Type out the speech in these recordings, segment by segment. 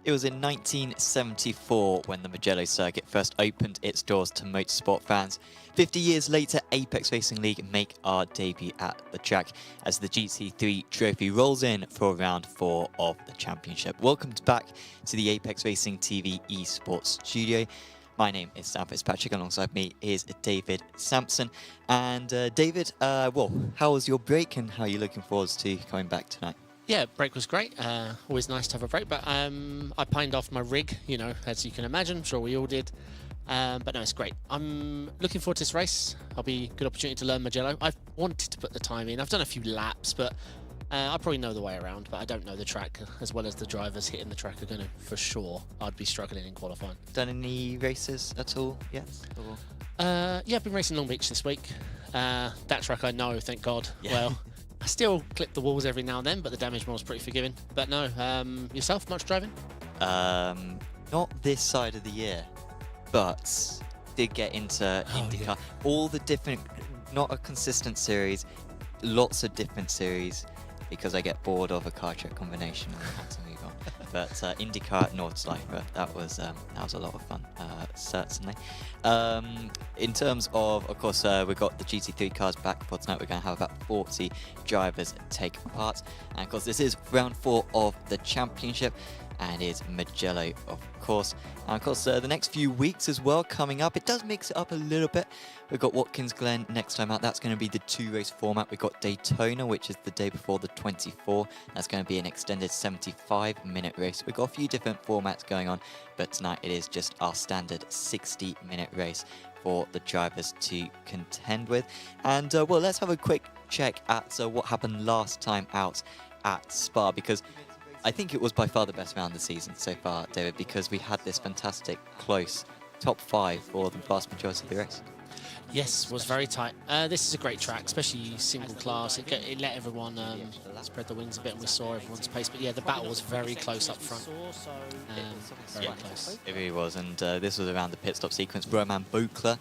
It was in 1974 when the Mugello circuit first opened its doors to motorsport fans. 50 years later, Apex Racing League make our debut at the track as the GT3 trophy rolls in for round 4 of the championship. Welcome back to the Apex Racing TV esports studio. My name is Sam Fitzpatrick, alongside me is David Sampson. And David, well, how was your break and how are you looking forward to coming back tonight? Yeah, break was great. Always nice to have a break, but I pined off my rig, you know, as you can imagine. I'm sure we all did. But no, it's great. I'm looking forward to this race. I'll be a good opportunity to learn Mugello. I've wanted to put the time in. I've done a few laps, but I probably know the way around, but I don't know the track as well as the drivers hitting the track are going to, for sure. I'd be struggling in qualifying. Done any races at all yet? Yeah, I've been racing Long Beach this week. That track I know, thank God. Yeah. Well, I still clip the walls every now and then, but the damage mode's pretty forgiving. But no, yourself, much driving? Not this side of the year, but did get into IndyCar. Yeah. All the different, not a consistent series, lots of different series, because I get bored of a car track combination and I had to move on. But IndyCar at Nordschleife, that was a lot of fun, certainly. In terms of course, we've got the GT3 cars back for tonight. We're going to have about 40 drivers take part. And of course, this is round 4 of the championship, and it's Mugello, of course. And of course, the next few weeks as well coming up, it does mix it up a little bit. We've got Watkins Glen next time out. That's going to be the 2-race format. We've got Daytona, which is the day before the 24. That's going to be an extended 75-minute race. We've got a few different formats going on, but tonight it is just our standard 60-minute race for the drivers to contend with. And well, let's have a quick check at what happened last time out at Spa, because I think it was by far the best round of the season so far, David, because we had this fantastic close top 5 for the vast majority of the race. Yes, was very tight. This is a great track, especially single class. It let everyone spread the wings a bit, and we saw everyone's pace. But yeah, the battle was very close up front. Very close. It really was, and this was around the pit stop sequence. Roman Buchler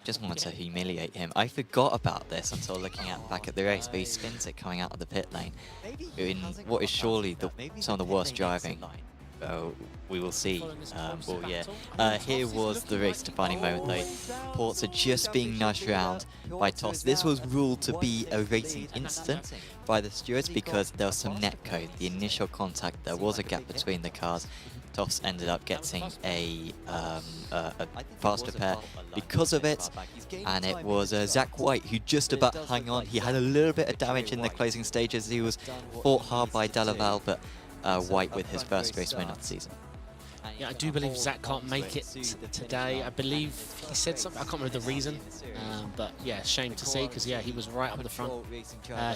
just wanted to humiliate him. I forgot about this until looking back at the race, but he spins it coming out of the pit lane in what is surely some of the worst driving. We will see. Well, yeah. Here was the race-defining moment, though. Porter just being nudged round by Toss. This was ruled to be a racing incident by the stewards because there was some net code. The initial contact, there was a gap between the cars. Toffs ended up getting a faster pair because of it, and it was Zach White who just about hung on. He had a little bit of damage in the closing stages. He was fought hard by Delaval, but White with his first race win of the season. Yeah, I do believe Zach can't make it today. I believe he said something, I can't remember the reason, but yeah, shame to see, because yeah, he was right up the front.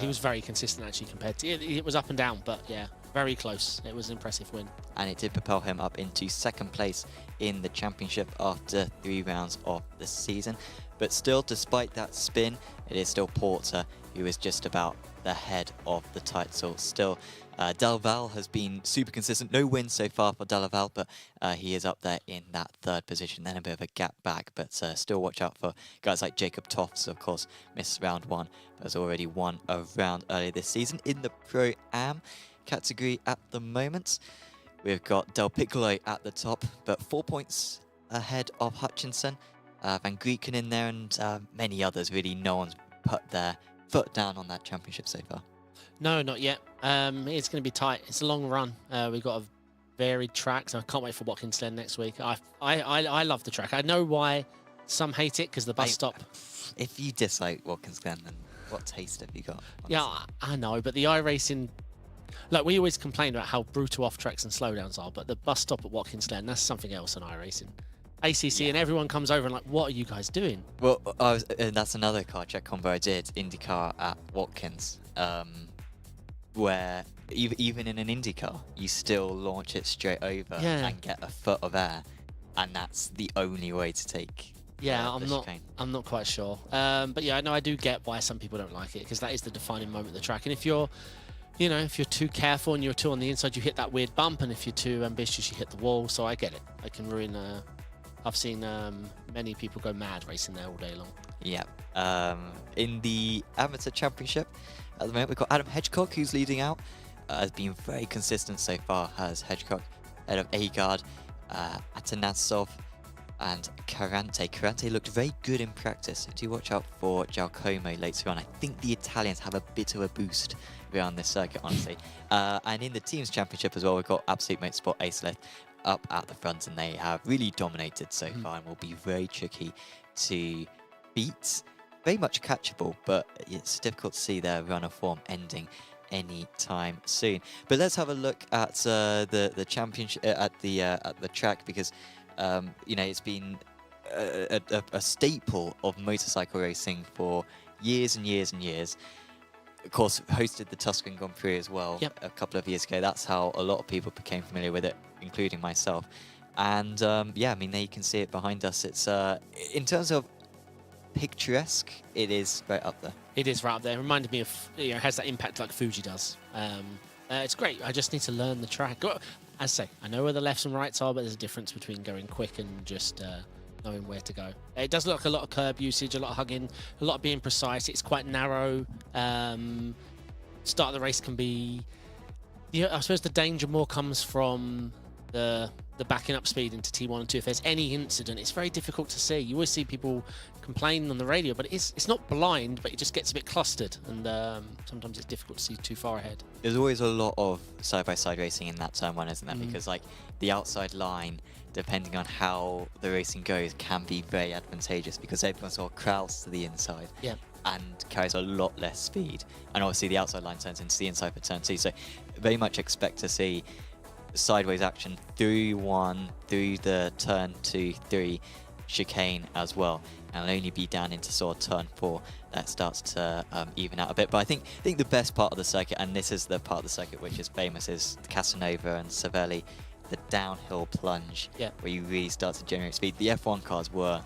He was very consistent actually compared to, it was up and down, but yeah, very close. It was an impressive win. And it did propel him up into 2nd place in the championship after 3 rounds of the season. But still, despite that spin, it is still Porter who is just about the head of the title still. Delaval has been super consistent. No wins so far for Delaval, but he is up there in that 3rd position. Then a bit of a gap back, but still watch out for guys like Jacob Toffs, of course, missed round 1, but has already won a round earlier this season in the Pro-Am category at the moment. We've got Del Piccolo at the top, but 4 points ahead of Hutchinson. Van Grieken in there, and many others. Really, no one's put their foot down on that championship so far. No, not yet. It's going to be tight. It's a long run. We've got a varied track, so I can't wait for Watkins Glen next week. I love the track. I know why some hate it, because the bus stop. If you dislike Watkins Glen, then what taste have you got? Honestly? Yeah, I know, but the iRacing, like, we always complain about how brutal off tracks and slowdowns are, but the bus stop at Watkins Glen, that's something else than iRacing. ACC, and everyone comes over and like, what are you guys doing? Well, that's another car check combo I did, IndyCar at Watkins, where even in an IndyCar, you still launch it straight over and get a foot of air, and that's the only way to take. Yeah, I'm not quite sure, but yeah, I know I do get why some people don't like it, because that is the defining moment of the track, and if you're, you know, if you're too careful and you're too on the inside, you hit that weird bump, and if you're too ambitious, you hit the wall. So I get it. I can ruin. I've seen many people go mad racing there all day long. Yeah. In the amateur championship, at the moment we've got Adam Hedgecock who's leading out. Has been very consistent so far, has Hedgecock. ahead of Agard, Atanasov, and Carante. Carante looked very good in practice, so do watch out for Giacomo later on. I think the Italians have a bit of a boost around this circuit, honestly. And in the Teams Championship as well, we've got Absolute Motorsport Aceleth up at the front, and they have really dominated so far and will be very tricky to beat. Very much catchable, but it's difficult to see their run of form ending anytime soon. But let's have a look at the championship at the track, because you know, it's been a staple of motorcycle racing for years and years and years. Of course, hosted the Tuscan Grand Prix as well a couple of years ago. That's how a lot of people became familiar with it, including myself. And yeah, I mean, there you can see it behind us. It's in terms of picturesque, it is right up there. It is right up there. It reminded me of, you know, it has that impact like Fuji does. It's great. I just need to learn the track. As I say, I know where the lefts and rights are, but there's a difference between going quick and just knowing where to go. It does look like a lot of curb usage, a lot of hugging, a lot of being precise. It's quite narrow. Start of the race can be... Yeah, I suppose the danger more comes from the backing up speed into T1 and 2. If there's any incident, it's very difficult to see. You always see people complaining on the radio, but it's not blind, but it just gets a bit clustered, and sometimes it's difficult to see too far ahead. There's always a lot of side-by-side racing in that turn one, isn't there? Because like the outside line, depending on how the racing goes, can be very advantageous because everyone sort of crowds to the inside and carries a lot less speed. And obviously the outside line turns into the inside for turn 2. So very much expect to see sideways action through the turn 2, 3 chicane as well, and it'll only be down into sort of turn 4 that starts to even out a bit. But I think the best part of the circuit, and this is the part of the circuit which is famous, is Casanova and Savelli, the downhill plunge where you really start to generate speed. The F1 cars were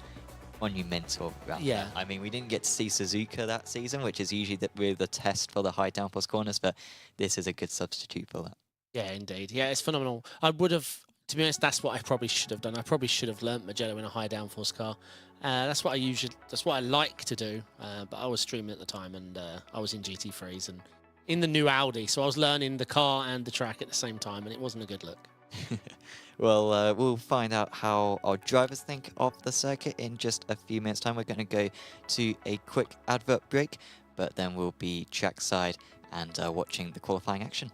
monumental around that. I mean, we didn't get to see Suzuka that season, which is usually the test for the high downforce corners, but this is a good substitute for that. Yeah, indeed. Yeah, it's phenomenal. I would have, to be honest, that's what I probably should have done. I probably should have learnt Mugello in a high downforce car. That's what I like to do. But I was streaming at the time, and I was in GT3s and in the new Audi, so I was learning the car and the track at the same time, and it wasn't a good look. Well, we'll find out how our drivers think of the circuit in just a few minutes' time. We're going to go to a quick advert break, but then we'll be trackside and watching the qualifying action.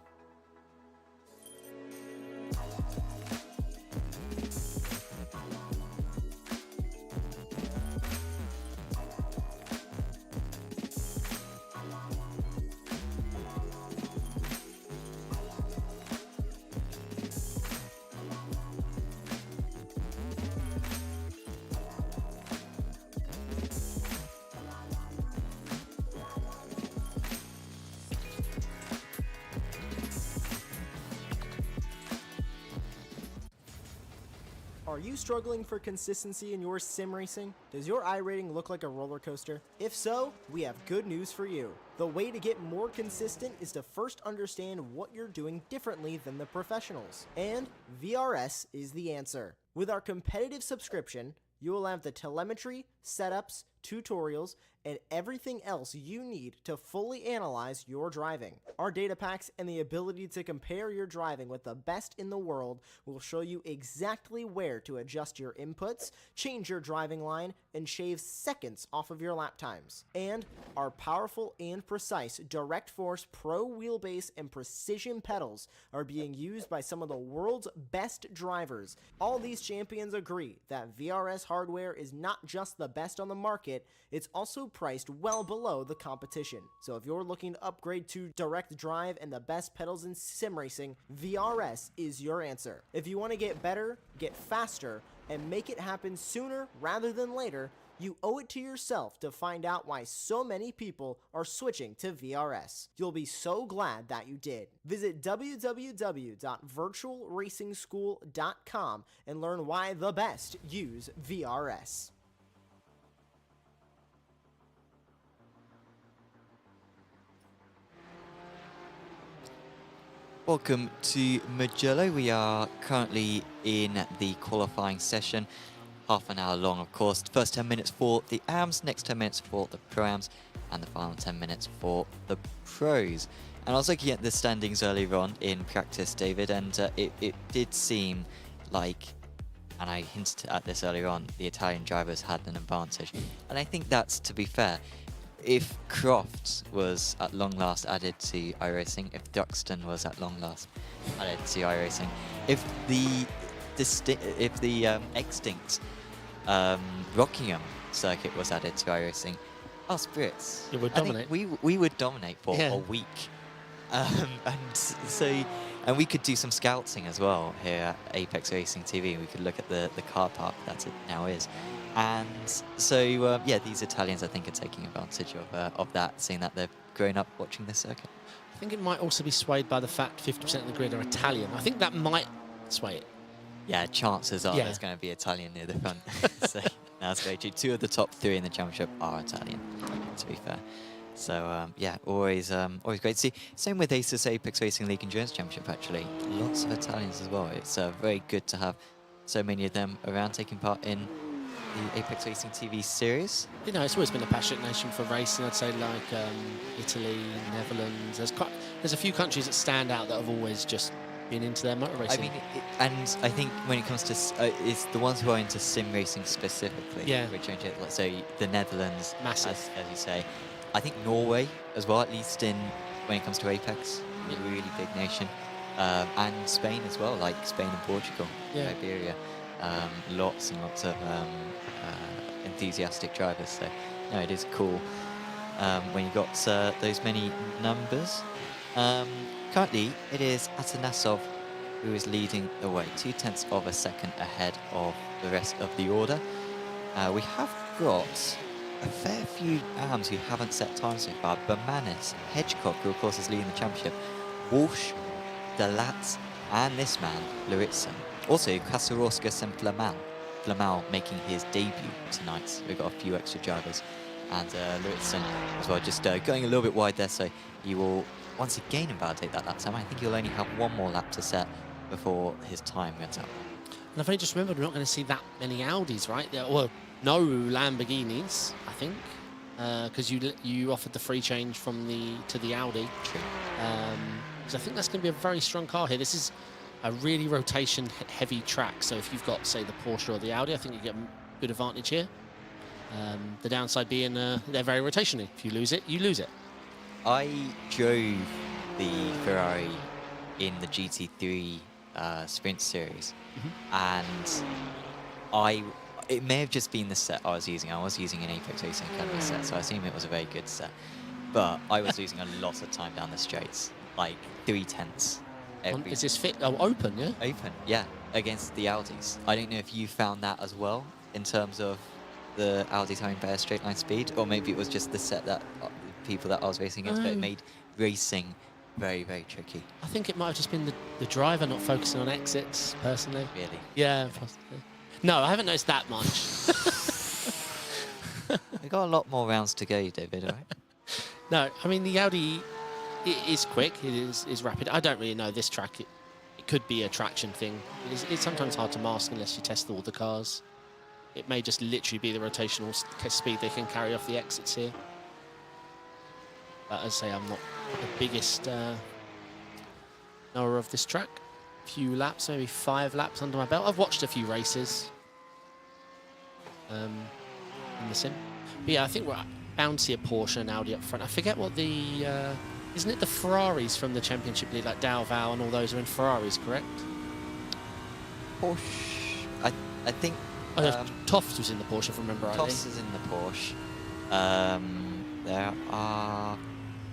Are you struggling for consistency in your sim racing? Does your iRating look like a roller coaster? If so, we have good news for you. The way to get more consistent is to first understand what you're doing differently than the professionals. And VRS is the answer. With our competitive subscription, you will have the telemetry, setups, tutorials, and everything else you need to fully analyze your driving. Our data packs and the ability to compare your driving with the best in the world will show you exactly where to adjust your inputs, change your driving line, and shave seconds off of your lap times. And our powerful and precise Direct Force Pro wheelbase and precision pedals are being used by some of the world's best drivers. All these champions agree that VRS hardware is not just the best on the market, it's also priced well below the competition. So if you're looking to upgrade to direct drive and the best pedals in sim racing, VRS is your answer. If you want to get better, get faster, and make it happen sooner rather than later, you owe it to yourself to find out why so many people are switching to VRS. You'll be so glad that you did. Visit www.virtualracingschool.com and learn why the best use VRS. Welcome to Mugello. We are currently in the qualifying session. half an hour long, of course. The first 10 minutes for the AMs, next 10 minutes for the Pro-Ams, and the final 10 minutes for the Pros. And I was looking at the standings earlier on in practice, David, and it did seem like, and I hinted at this earlier on, the Italian drivers had an advantage. And I think that's, to be fair, if Crofts was at long last added to iRacing, if Duxton was at long last added to iRacing, if the extinct Rockingham circuit was added to iRacing, us Brits, It would dominate. we would dominate for a week. And we could do some scouting as well here at Apex Racing TV. We could look at the car park that it now is. And so, yeah, these Italians, I think, are taking advantage of that, seeing that they've grown up watching this circuit. I think it might also be swayed by the fact 50% of the grid are Italian. I think that might sway it. Yeah, chances are there's going to be Italian near the front. So that's very true. 2 of the top 3 in the championship are Italian, to be fair. So, yeah, always great to see. Same with ASUS Apex Racing League Endurance Championship, actually. Lots of Italians as well. It's very good to have so many of them around taking part in the Apex Racing TV series. You know, it's always been a passionate nation for racing. I'd say like Italy, Netherlands. There's a few countries that stand out that have always just been into their motor racing. I mean, and I think when it comes to it's the ones who are into sim racing specifically. Yeah. Which are into, like, so the Netherlands, Massive. as you say. I think Norway as well, at least when it comes to Apex, a really big nation, and Spain as well, like Spain and Portugal, Iberia. Lots and lots of enthusiastic drivers. So, no, it is cool when you got those many numbers. Currently, it is Atanasov who is leading the way, 0.2 of a second ahead of the rest of the order. We have got a fair few AMs who haven't set time so far. Bermanis, Hedgecock, who of course is leading the championship, Walsh, Delat, and this man, Luritsen. Also, Kasarorskas and Flamal making his debut tonight. We've got a few extra drivers. And Luritsen as well, just going a little bit wide there, so he will once again invalidate that lap time. I think he'll only have one more lap to set before his time runs out. And I've only just remembered we're not going to see that many Audis, right? Well, no Lamborghinis, I think, because you offered the free change from to the Audi. True. So I think that's going to be a very strong car here. This is a really rotation-heavy track. So if you've got, say, the Porsche or the Audi, I think you get a good advantage here. The downside being they're very rotationally. If you lose it, you lose it. I drove the Ferrari in the GT3 Sprint Series, and it may have just been the set I was using. I was using an Apex Racing Academy set, so I assume it was a very good set. But I was losing a lot of time down the straights, like 0.3. Is this fit? Oh, open, yeah? Open, yeah, against the Audis. I don't know if you found that as well, in terms of the Audis having better straight line speed, or maybe it was just the set that people that I was racing against, but it made racing very, very tricky. I think it might have just been the driver not focusing on exits, personally. Really? Yeah, possibly. No, I haven't noticed that much. We've got a lot more rounds to go, David, all right? No, I mean, the Audi is quick, it is rapid. I don't really know this track. It could be a traction thing. It's sometimes hard to mask unless you test all the cars. It may just literally be the rotational speed they can carry off the exits here. But as I say, I'm not the biggest knower of this track. Few laps, maybe 5 laps under my belt. I've watched a few races in the sim. But yeah, I think we're bound to see a Porsche and Audi up front. I forget what the... isn't it the Ferraris from the Championship League, like Dalval and all those are in Ferraris, correct? Porsche, I think... Oh, no, Tofts was in the Porsche, if I remember rightly. Tofts is in the Porsche. There are...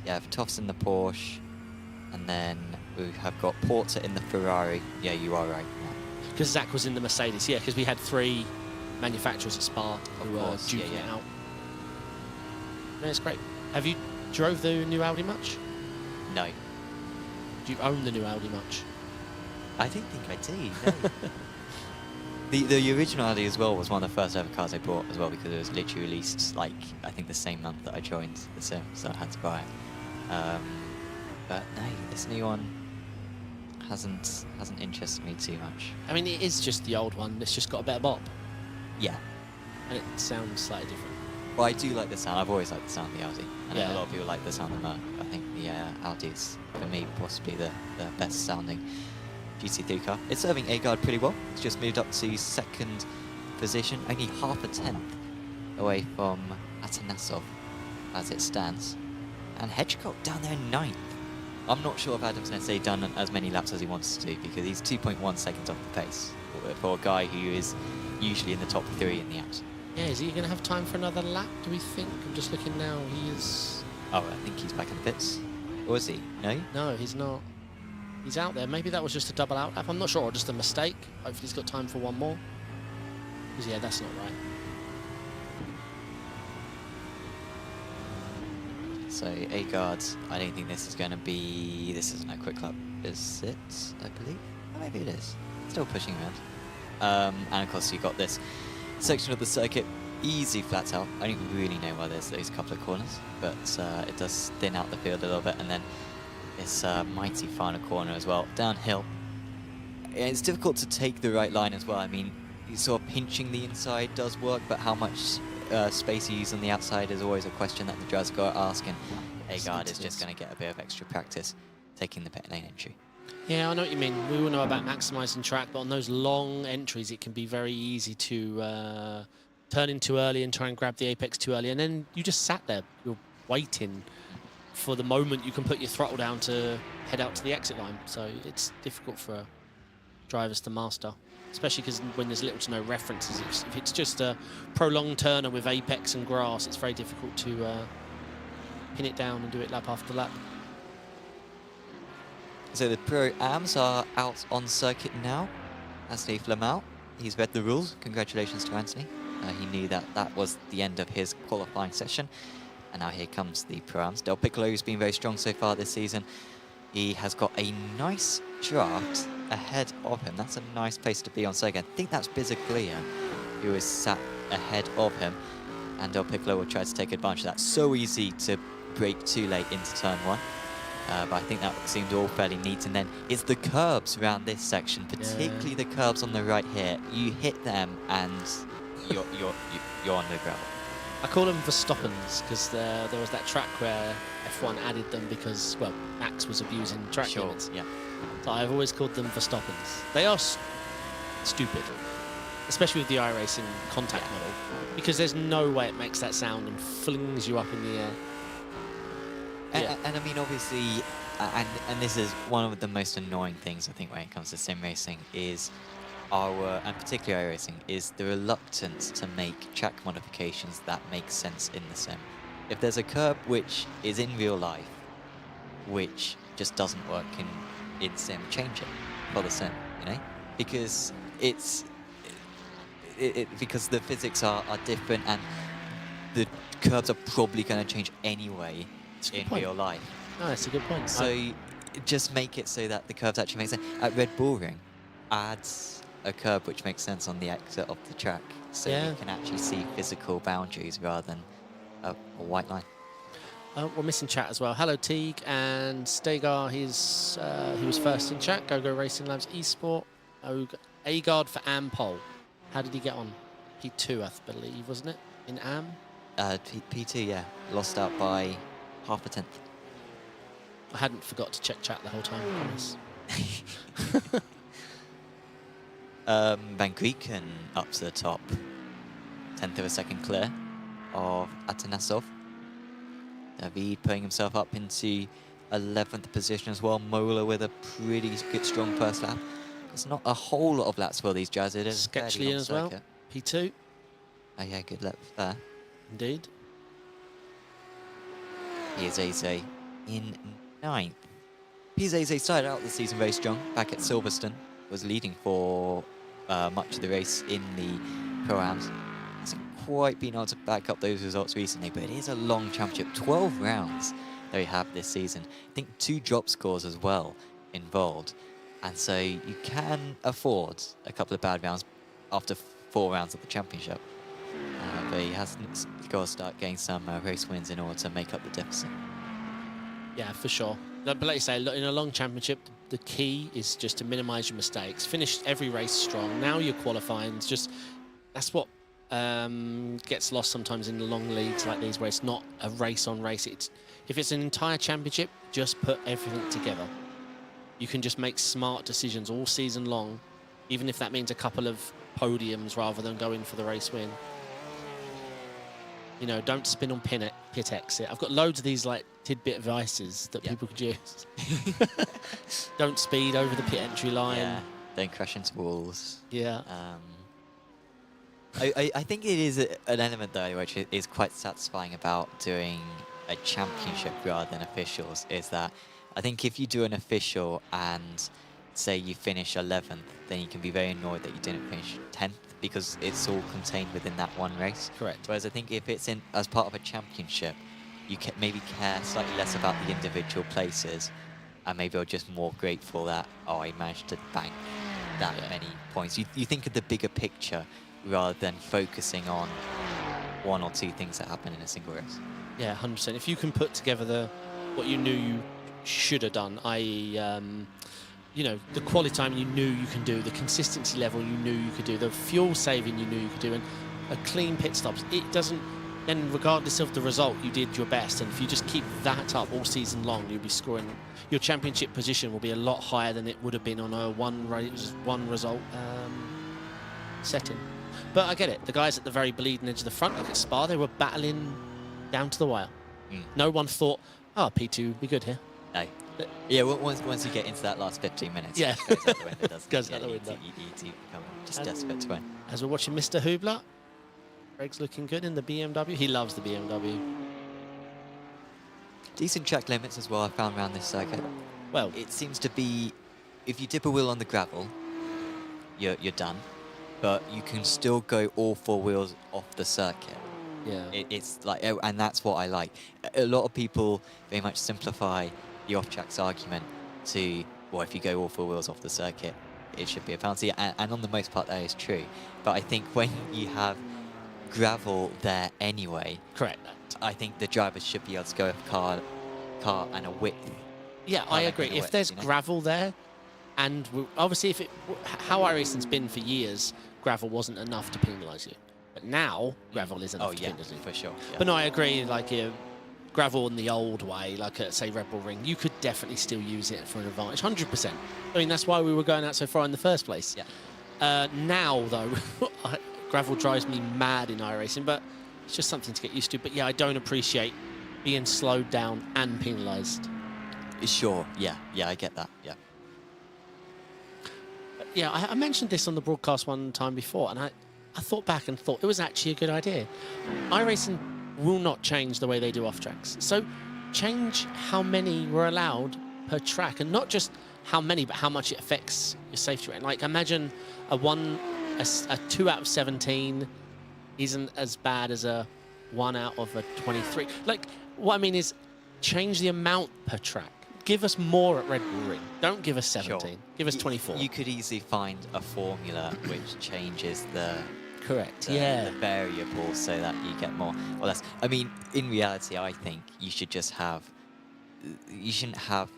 Yeah, Tofts in the Porsche. And then we have got Porter in the Ferrari. Yeah, you are right. Because Zach was in the Mercedes, yeah, because we had 3 manufacturers at Spa who were duking it out. No, it's great. Have you drove the new Audi much? No. Do you own the new Audi much? I don't think I do, no. The original Audi as well was one of the first ever cars I bought as well, because it was literally released, like, I think the same month that I joined the sim, so I had to buy it. But no, this new one hasn't interested me too much. I mean, it is just the old one. It's just got a better bop. Yeah. And it sounds slightly different. Well, I do like the sound. I've always liked the sound of the Audi. I know Yeah. a lot of people like the sound of Merc. I think the Audi is, for me, possibly the best sounding GT3 car. It's serving A-Guard pretty well. It's just moved up to 2nd position, only half a tenth away from Atanasov as it stands. And Hedgecock down there in 9th. I'm not sure if Adam's necessarily done as many laps as he wants to do, because he's 2.1 seconds off the pace for a guy who is usually in the top 3 in the apps. Yeah, is he going to have time for another lap, do we think? I'm just looking now. He is... Oh, I think he's back in the pits. Or is he? No? No, he's not. He's out there. Maybe that was just a double out lap. I'm not sure, or just a mistake. Hopefully he's got time for one more. Because, yeah, that's not right. So, A-Guard, I don't think this is going to be... This isn't a quick lap, is it? I believe? Oh, maybe it is. Still pushing around. And of course, you've got this section of the circuit, easy flat out. I don't really know why there's those couple of corners, but it does thin out the field a little bit, and then this mighty final corner as well, downhill. It's difficult to take the right line as well. I mean, sort of pinching the inside does work, but how much space you use on the outside is always a question that the drivers got to ask, and A-Guard is just going to get a bit of extra practice taking the pit lane entry. Yeah, I know what you mean. We all know about maximising track, but on those long entries, it can be very easy to turn in too early and try and grab the apex too early, and then you just sat there. You're waiting for the moment you can put your throttle down to head out to the exit line. So it's difficult for drivers to master, especially because when there's little to no references. If it's just a prolonged turner with apex and grass, it's very difficult to pin it down and do it lap after lap. So the Pro-Ams are out on circuit now. Anthony Flamel, he's read the rules. Congratulations to Anthony. He knew that that was the end of his qualifying session. And now here comes the Pro-Ams. Del Piccolo, who's been very strong so far this season. He has got a nice draft ahead of him. That's a nice place to be on circuit. I think that's Bizzaglia, who is sat ahead of him. And Del Piccolo will try to take advantage of that. So easy to brake too late into turn 1. But I think that seemed all fairly neat. And then it's the curbs around this section, particularly the curbs on the right here. You hit them and you're on the gravel. I call them Verstappens because there was that track where F1 added them because, well, Max was abusing track limits. Yeah. So I've always called them Verstappens. They are stupid, especially with the iRacing contact model, because there's no way it makes that sound and flings you up in the air. And I mean, obviously, and this is one of the most annoying things, I think, when it comes to sim racing, is and particularly iRacing, is the reluctance to make track modifications that make sense in the sim. If there's a curb which is in real life, which just doesn't work in sim, change it for the sim, you know? Because because the physics are different, and the curbs are probably going to change anyway in real life. No, that's a good point. So just make it so that the curves actually make sense. At Red Bull Ring, adds a curve which makes sense on the exit of the track, so you can actually see physical boundaries rather than a white line. We're missing chat as well. Hello, Teague and Stegar. He was first in chat. Go Racing Labs eSport. A-Guard for Ampol. How did he get on? P2, I believe, wasn't it? In Am? P2, yeah. Lost out by half a tenth. I hadn't forgot to check chat the whole time, I promise. Van Grieken up to the top. 10th of a second clear of Atanasov. David putting himself up into 11th position as well. Mola with a pretty good, strong first lap. There's not a whole lot of laps for these Jazz. It is Sketchily in as well. P2. Oh yeah, good lap there. Indeed. Piazese in 9th. Piazese started out the season very strong. Back at Silverstone, was leading for much of the race in the Pro-Ams. Hasn't quite been able to back up those results recently, but it is a long championship. 12 rounds that we have this season. I think 2 drop scores as well involved. And so you can afford a couple of bad rounds after 4 rounds of the championship. But he hasn't got to start getting some race wins in order to make up the deficit. Yeah, for sure. But like you say, in a long championship, the key is just to minimise your mistakes. Finish every race strong. Now you're qualifying. It's just, that's what gets lost sometimes in the long leagues like these, where it's not a race on race. If it's an entire championship, just put everything together. You can just make smart decisions all season long, even if that means a couple of podiums rather than going for the race win. You know, don't spin on pit exit. I've got loads of these like tidbit advices that people could use. Don't speed over the pit entry line. Yeah, don't crash into walls. Yeah. I think it is an element though which is quite satisfying about doing a championship rather than officials, is that I think if you do an official and say you finish 11th, then you can be very annoyed that you didn't finish 10th because it's all contained within that one race. Correct. Whereas I think if it's in as part of a championship, you can maybe care slightly less about the individual places, and maybe you're just more grateful that, oh, I managed to bank that many points. You think of the bigger picture rather than focusing on one or two things that happen in a single race. Yeah, 100%. If you can put together what you knew you should have done, i.e., you know, the quality time you knew you can do, the consistency level you knew you could do, the fuel saving you knew you could do, and a clean pit stops. It doesn't, then regardless of the result, you did your best. And if you just keep that up all season long, you'll be scoring. Your championship position will be a lot higher than it would have been on a one result setting. But I get it. The guys at the very bleeding edge of the front, look at Spa, they were battling down to the wire. No one thought, oh, P2 would be good here. No. Yeah, once you get into that last 15 minutes, yeah, it goes out the window, doesn't goes it? out the window. You need to become just desperate to win. As we're watching Mr. Hubler, Greg's looking good in the BMW. He loves the BMW. Decent track limits as well, I found around this circuit. Well, it seems to be, if you dip a wheel on the gravel, you're done. But you can still go all four wheels off the circuit. Yeah. It's like, and that's what I like. A lot of people very much simplify the off-tracks argument to, well, if you go all four wheels off the circuit, it should be a penalty. And on the most part, that is true. But I think when you have gravel there anyway, correct. I think the drivers should be able to go with car and a width. Yeah, I agree. If there's gravel there, and obviously how iRacing's been for years, gravel wasn't enough to penalise you. But now, gravel is enough to penalise you. For sure. Yeah. But no, I agree, like gravel in the old way, like at, say, Red Bull Ring, you could definitely still use it for an advantage, 100%. I mean, that's why we were going out so far in the first place. Yeah. Now, though, gravel drives me mad in iRacing, but it's just something to get used to. But yeah, I don't appreciate being slowed down and penalised. Sure, yeah, I get that, yeah. But yeah, I mentioned this on the broadcast one time before, and I thought back and thought it was actually a good idea. iRacing will not change the way they do off-tracks. So change how many were allowed per track, and not just how many, but how much it affects your safety rate. Like, imagine a 2 out of 17 isn't as bad as a 1 out of a 23. Like, what I mean is change the amount per track. Give us more at Red Bull Ring. Don't give us 17. Sure. Give us 24. You could easily find a formula which changes the variable so that you get more or less. I mean, in reality, I think you should just have, you shouldn't have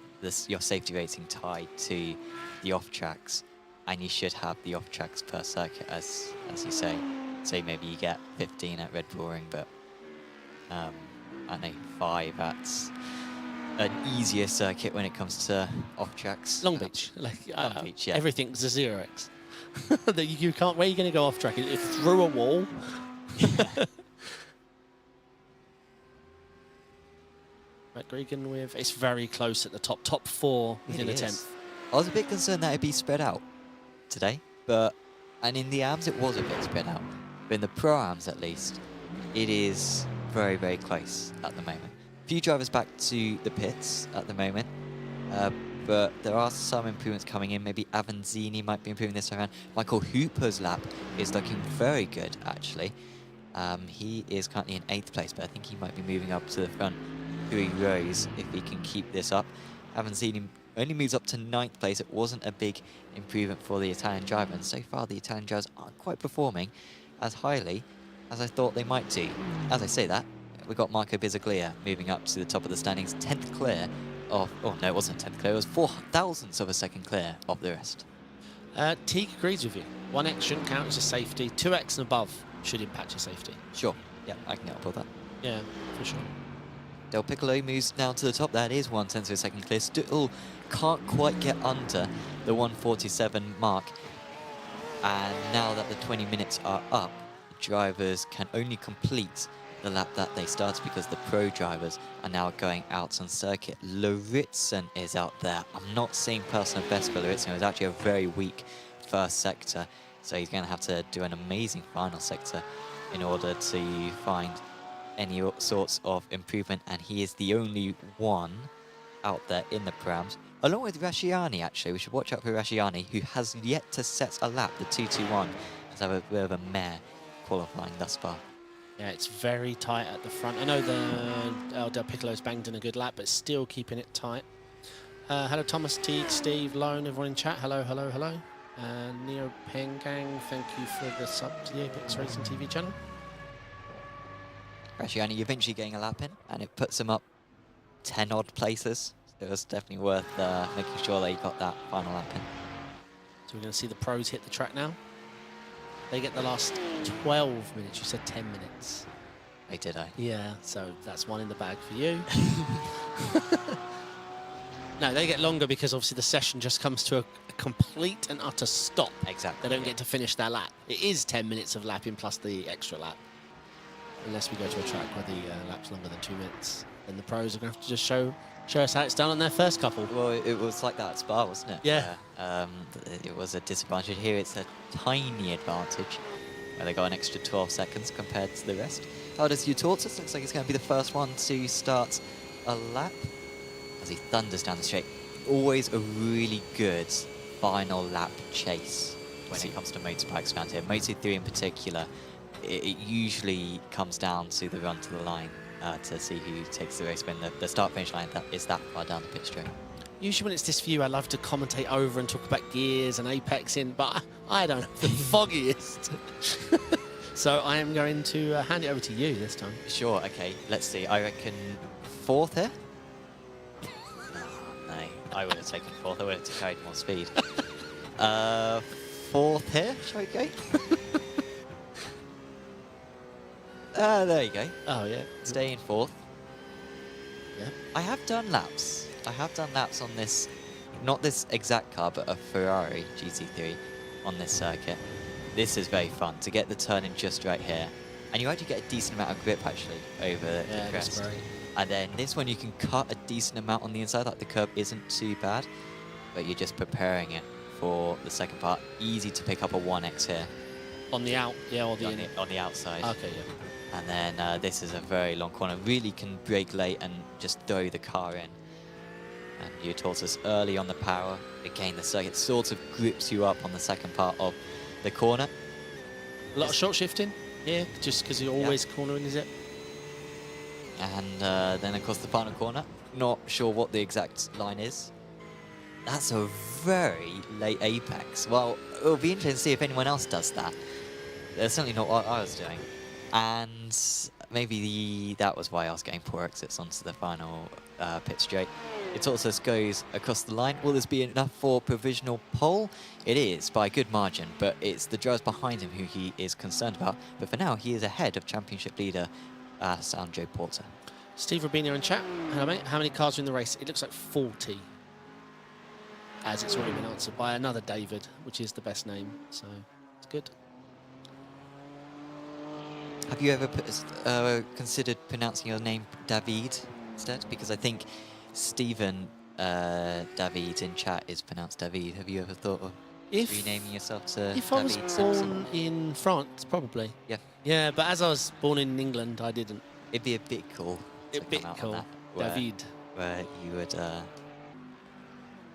your safety rating tied to the off tracks, and you should have the off tracks per circuit, as you say. So maybe you get 15 at Red Bull Ring, but I don't know, 5 at an easier circuit when it comes to off tracks. Long Beach, Long Beach, yeah. Everything's a 0x. That you can't. Where are you going to go off track? If through a wall. Right, Gregan with, it's very close at the top 4 within a 10th. I was a bit concerned that it'd be spread out today, and in the AMs it was a bit spread out, but in the Pro-Ams at least, it is very, very close at the moment. Few drivers back to the pits at the moment, but there are some improvements coming in. Maybe Avanzini might be improving this around. Michael Hooper's lap is looking very good, actually. He is currently in 8th place, but I think he might be moving up to the front 3 rows if he can keep this up. Avanzini only moves up to 9th place. It wasn't a big improvement for the Italian driver, and so far the Italian drivers aren't quite performing as highly as I thought they might do. As I say that, we've got Marco Bizzaglia moving up to the top of the standings, 10th clear of, oh no, it wasn't 10th clear, it was 0.004 of a second clear of the rest. Teague agrees with you. 1x shouldn't count as a safety, 2x and above should impact your safety. Sure. Yeah, I can get up with that. Yeah, for sure. Del Piccolo moves now to the top. That is 1/10 of a second clear. Still can't quite get under the 1:47 mark. And now that the 20 minutes are up, drivers can only complete the lap that they started because the pro drivers are now going out on circuit. Loritzen is out there. I'm not seeing personal best for Loritzen. It was actually a very weak first sector, so he's going to have to do an amazing final sector in order to find any sorts of improvement, and he is the only one out there in the prams, along with Rashiani. Actually, we should watch out for Rashiani, who has yet to set a lap. The 2:21 has had a bit of a mare qualifying thus far. Yeah, it's very tight at the front. I know the Del Piccolo's banged in a good lap, but still keeping it tight. Hello, Thomas, Teague, Steve, Lone, everyone in chat. Hello, hello, hello. Neo Pengang, thank you for the sub to the Apex Racing TV channel. Rashiani eventually getting a lap in, and it puts him up 10 odd places. So it was definitely worth making sure that he got that final lap in. So we're going to see the pros hit the track now. They get the last 12 minutes. You said 10 minutes. Oh, did I? Yeah, so that's one in the bag for you. No, they get longer because obviously the session just comes to a complete and utter stop. Exactly. They don't get to finish their lap. It is 10 minutes of lapping plus the extra lap. Unless we go to a track where the lap's longer than 2 minutes. Then the pros are going to have to just show us how it's done on their first couple. Well, it was like that at Spa, wasn't it? Yeah. It was a disadvantage. Here it's a tiny advantage, where they got an extra 12 seconds compared to the rest. How does Utortus? Looks like he's going to be the first one to start a lap as he thunders down the straight. Always a really good final lap chase when it comes to motorbikes around here. Moto 3 in particular, it usually comes down to the run to the line to see who takes the race when the start-finish line is that far down the pit straight. Usually when it's this view, I love to commentate over and talk about gears and apexing, but I don't have the foggiest. So I am going to hand it over to you this time. Sure, okay, let's see. I reckon 4th here? No, I would have taken 4th. I would have carried more speed. 4th here, shall we go? There you go. Oh, yeah. Stay in 4th. Yeah. I have done laps. I have done laps on this, not this exact car, but a Ferrari GT3 on this circuit. This is very fun, to get the turning just right here. And you actually get a decent amount of grip, actually, over the crest. That's great. And then this one, you can cut a decent amount on the inside, like the curb isn't too bad, but you're just preparing it for the second part. Easy to pick up a 1x here. On the out, yeah, or on the outside. Okay, yeah. And then this is a very long corner. Really can brake late and just throw the car in. And you taught us early on the power. Again, the circuit sort of grips you up on the second part of the corner. A lot of short shifting here, just because you're always cornering, is it? And then, of course, the final corner. Not sure what the exact line is. That's a very late apex. Well, it'll be interesting to see if anyone else does that. That's certainly not what I was doing. And maybe that was why I was getting poor exits onto the final pit straight. It also goes across the line. Will this be enough for provisional pole? It is, by a good margin, but it's the drivers behind him who he is concerned about. But for now, he is ahead of championship leader Sandro Porter. Steve Rubino in chat. Hello, mate. How many cars are in the race? It looks like 40. As it's already been answered by another David, which is the best name. So, it's good. Have you ever considered pronouncing your name David instead? Because I think Stephen David in chat is pronounced David. Have you ever thought of renaming yourself to If David I was born Simpson? in France, probably. Yeah. Yeah, but as I was born in England, I didn't. It'd be a bit cool. A bit cool. David. Where you would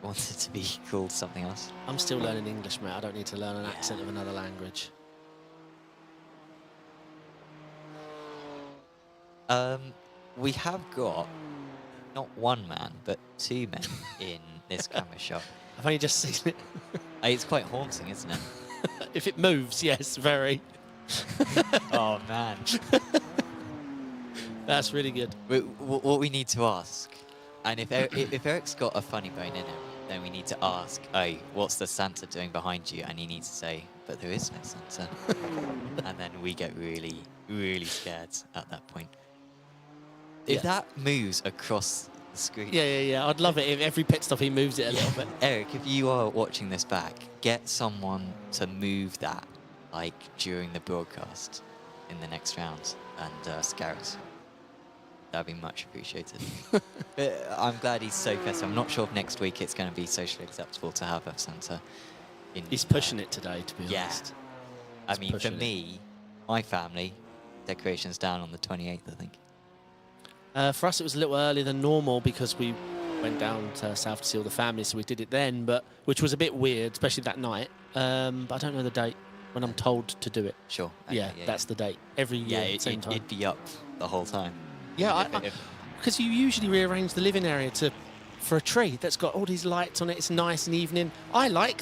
want it to be called something else. I'm still learning English, mate. I don't need to learn an accent of another language. We have got not one man, but 2 men in this camera shot. I've only just seen it. It's quite haunting, isn't it? If it moves, yes, very. Oh, man. That's really good. What we need to ask, and if Eric's got a funny bone in him, then we need to ask, oh, what's the Santa doing behind you? And he needs to say, but there is no centre. And then we get really, really scared at that point. If that moves across the screen... Yeah. I'd love it if every pit stop he moves it a little bit. Eric, if you are watching this back, get someone to move that, like, during the broadcast in the next round and scare us. That'd be much appreciated. I'm glad he's so festive. I'm not sure if next week it's going to be socially acceptable to have a centre. He's pushing it today, to be honest. I mean, for me, my family, decorations down on the 28th, I think. For us, it was a little earlier than normal because we went down to south to see all the family, so we did it then, which was a bit weird, especially that night. But I don't know the date when I'm told to do it. Sure. Okay, that's the date. Every year, same time. It'd be up the whole time. Yeah, because you usually rearrange the living area for a tree that's got all these lights on it. It's nice and evening. I like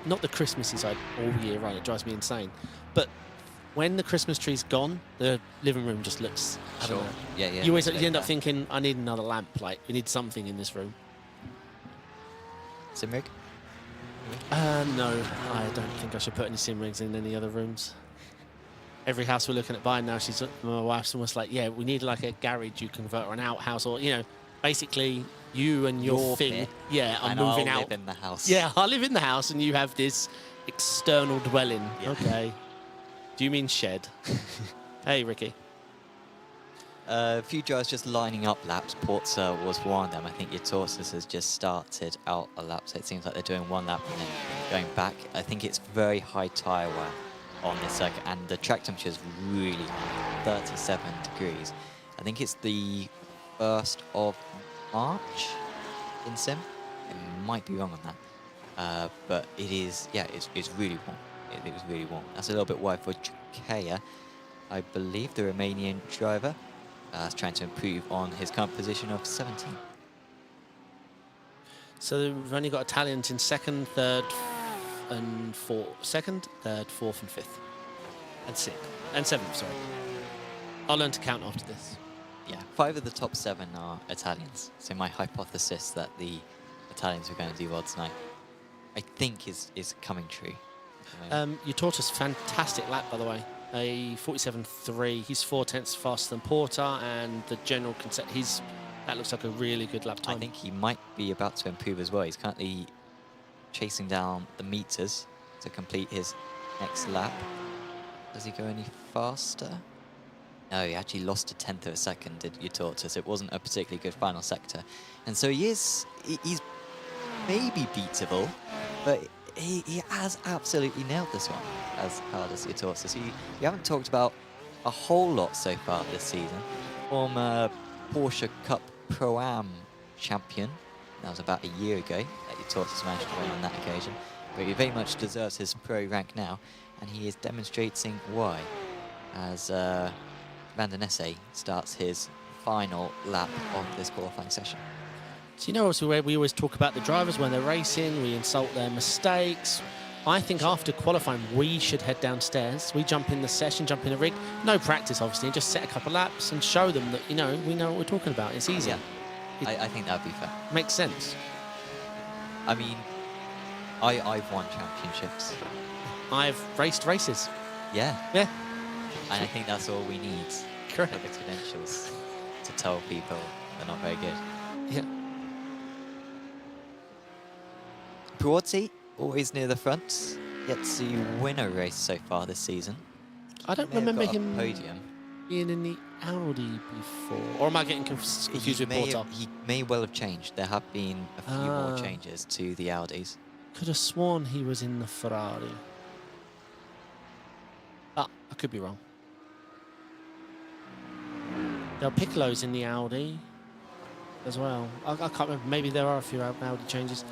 not the Christmas inside all year round. It drives me insane. But when the Christmas tree's gone, the living room just looks... Sure. Yeah. You end up thinking, I need another lamp. Like, we need something in this room. Sim rig? No, I don't think I should put any sim rigs in any other rooms. Every house we're looking at buying now, my wife's almost like, yeah, we need like a garage you convert or an outhouse, or, you know, basically you and your thing. Bit, yeah, I'm and moving I'll out. live in the house. Yeah, I live in the house and you have this external dwelling. Yeah. Okay. Do you mean shed? Hey, Ricky. A few drivers just lining up laps. Porter was one of them. I think your Torsus has just started out a lap, so it seems like they're doing one lap and then going back. I think it's very high tyre wear on this circuit, and the track temperature is really high, 37 degrees. I think it's the 1st of March in sim. I might be wrong on that, but it is, yeah, it's really warm. It was really warm. That's a little bit wide for Chukaya, I believe, the Romanian driver. Trying to improve on his current position of 17. So we've only got Italians in 2nd, 3rd, and 4th. 2nd, 3rd, 4th, and 5th, and 6th, and 7th. Sorry. I'll learn to count after this. Yeah, 5 of the top 7 are Italians. So my hypothesis that the Italians were going to do odds night, I think is coming true. You taught us fantastic lap, by the way. A 47.3. He's 4/10 faster than Porter, and the general concept, that looks like a really good lap time. I think he might be about to improve as well. He's currently chasing down the meters to complete his next lap. Does he go any faster? No, he actually lost a 1/10 of a second, did you taught us. It wasn't a particularly good final sector. And so he's maybe beatable, but he has absolutely nailed this one, as hard as you taught us. You haven't talked about a whole lot so far this season. Former Porsche Cup Pro-Am champion. That was about a year ago that you taught us managed to win on that occasion. But he very much deserves his pro rank now, and he is demonstrating why, as Van der Nesse starts his final lap of this qualifying session. So you know, also where we always talk about the drivers when they're racing, we insult their mistakes. I think after qualifying, we should head downstairs. We jump in the session, jump in the rig. No practice, obviously, and just set a couple of laps and show them that, you know, we know what we're talking about. It's easy. Yeah, I think that would be fair. Makes sense. I mean, I've won championships. I've raced races. Yeah. Yeah. And I think that's all we need. Correct. For the credentials to tell people they're not very good. Yeah. Broadsea, always near the front, yet to win a race so far this season. I don't May have remember got a him podium. being in the Audi before. Or am I getting confused with Porter? He may well have changed. There have been a few more changes to the Audis. Could have sworn he was in the Ferrari. I could be wrong. Del Piccolo's in the Audi as well. I can't remember. Maybe there are a few Audi changes.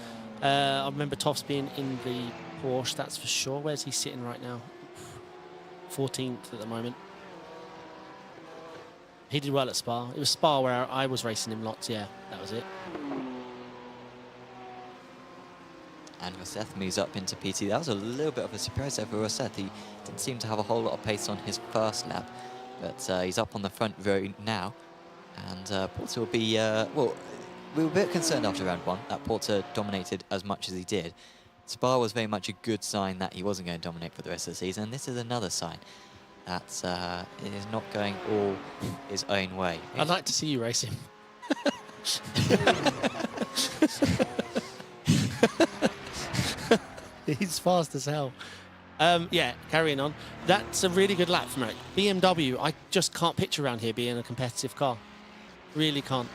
I remember Toffs being in the Porsche, that's for sure. Where's he sitting right now? 14th at the moment. He did well at Spa. It was Spa where I was racing him lots. Yeah, that was it. And Rosseth moves up into PT. That was a little bit of a surprise there for Rosseth. He didn't seem to have a whole lot of pace on his first lap, but he's up on the front row now. And Porter will be, well, we were a bit concerned after round 1 that Porter dominated as much as he did. Spa was very much a good sign that he wasn't going to dominate for the rest of the season. And this is another sign that it is not going all his own way. I'd like to see you race him. He's fast as hell. Yeah, carrying on. That's a really good lap from Eric. BMW, I just can't picture around here being a competitive car. Really can't.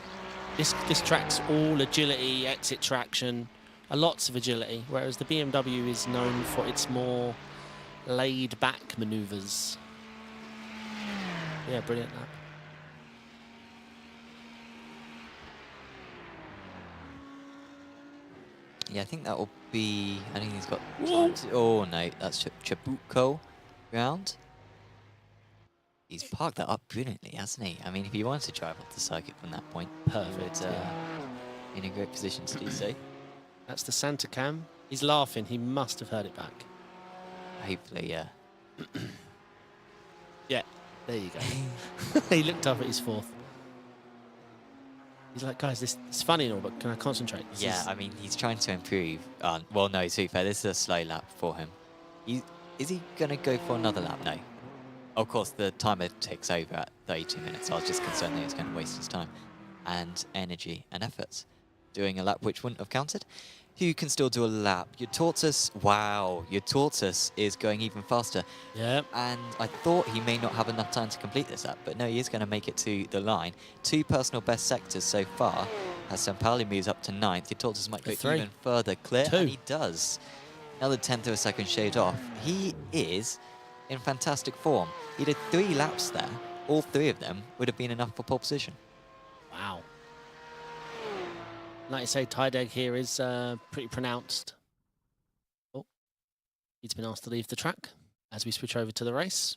This track's all agility, exit traction, lots of agility, whereas the BMW is known for its more laid-back manoeuvres. Yeah, brilliant lap. Yeah, I think that will be... I think he's got... Oh, no, that's Chabuco round. He's parked that up brilliantly, hasn't he? I mean, if he wanted to drive off the circuit from that point, perfect. In a great position to do so. That's the Santa Cam. He's laughing. He must have heard it back. Hopefully, yeah. Yeah, there you go. He looked up at his fourth. He's like, guys, this is funny and all, but can I concentrate? Yeah, I mean, he's trying to improve. Well, no, to be fair, this is a slow lap for him. Is he going to go for another lap? No. Of course, the timer takes over at 32 minutes. I was just concerned that he was going to waste his time and energy and efforts doing a lap which wouldn't have counted. Who can still do a lap? Your Tortoise, wow, your Tortoise is going even faster. Yeah. And I thought he may not have enough time to complete this lap, but no, he is going to make it to the line. 2 personal best sectors so far. As Sampaoli moves up to 9th, your Tortoise might go even further clear, 2. and he does. Another 1/10 of a second shaved off. He is in fantastic form. He did 3 laps there. All 3 of them would have been enough for pole position. Wow. Like you say, Tydeg here is pretty pronounced. Oh, he's been asked to leave the track as we switch over to the race.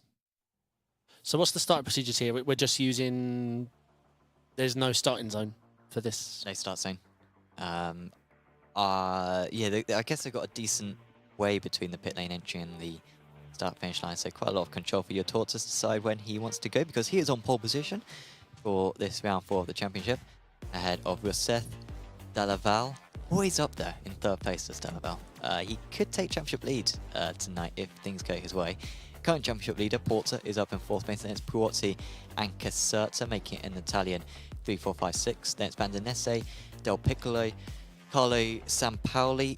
So what's the start procedures here? We're just using... There's no starting zone for this. No start zone. Yeah, I guess they've got a decent way between the pit lane entry and the start-finish line, so quite a lot of control for your Tortoise to decide when he wants to go, because he is on pole position for this round 4 of the championship, ahead of Rousset, Delaval, always up there in 3rd place as Delaval. He could take championship lead tonight if things go his way. Current championship leader, Porter, is up in 4th place, then it's Puozzi and Caserta making it in Italian 3, 4, 5, 6. Then it's Bandinese, Del Piccolo, Carlo Sampaoli,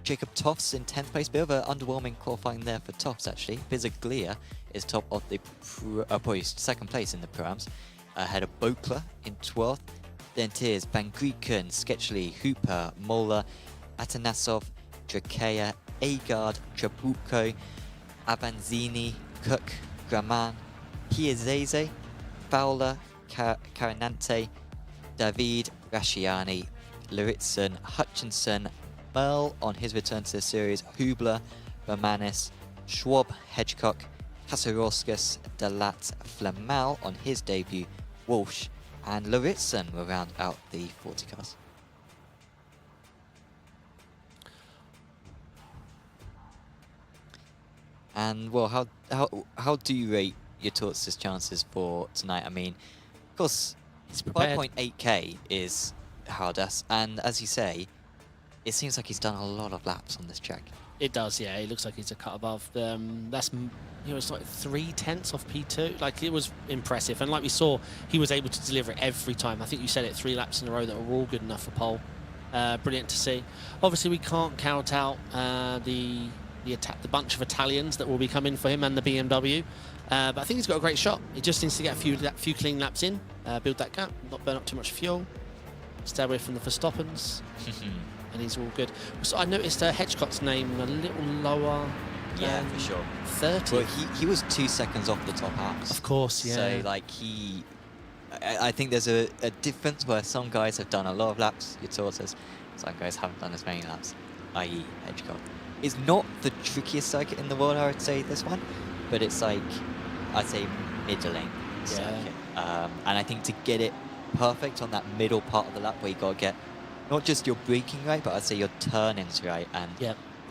Jacob Toffs in 10th place. Bit of an underwhelming qualifying there for Toffs, actually. Bizaglia is top of the probably 2nd place in the Pro-Ams, ahead of Bokler in 12th. Then Tiers, Van Grieken, Sketchley, Hooper, Mola, Atanasov, Drakea, Agard, Trabuco, Avanzini, Cook, Graman, Chiesese, Fowler, Carinante, David, Rasciani, Luritzen, Hutchinson, Merle on his return to the series, Hubler, Romanis, Schwab, Hedgecock, Kasaroskis, Dalat, Flamal on his debut, Walsh, and Luritzen will round out the 40 cars. And well, how do you rate your Tortoise's chances for tonight? I mean, of course, 5.8k is Hardas, and as you say, it seems like he's done a lot of laps on this track. It does, yeah. It looks like he's a cut above. That's, it's like 3/10 off P2. Like, it was impressive, and like we saw, he was able to deliver it every time. I think you said it 3 laps in a row that were all good enough for pole. Brilliant to see. Obviously, we can't count out the bunch of Italians that will be coming for him and the BMW. But I think he's got a great shot. He just needs to get a few clean laps in, build that gap, not burn up too much fuel, stay away from the Verstappens, and he's all good. So I noticed Hedgecock's name a little lower. Yeah, for sure. 30. Well, he was 2 seconds off the top apps. Of course, yeah. So, like, I think there's a difference where some guys have done a lot of laps, your Tortoise, some guys haven't done as many laps, i.e. Hedgecock. It's not the trickiest circuit in the world, I would say, this one, but it's like, I'd say, middling circuit. And I think to get it perfect on that middle part of the lap where you got to get not just your braking right, but I'd say your turnings right, and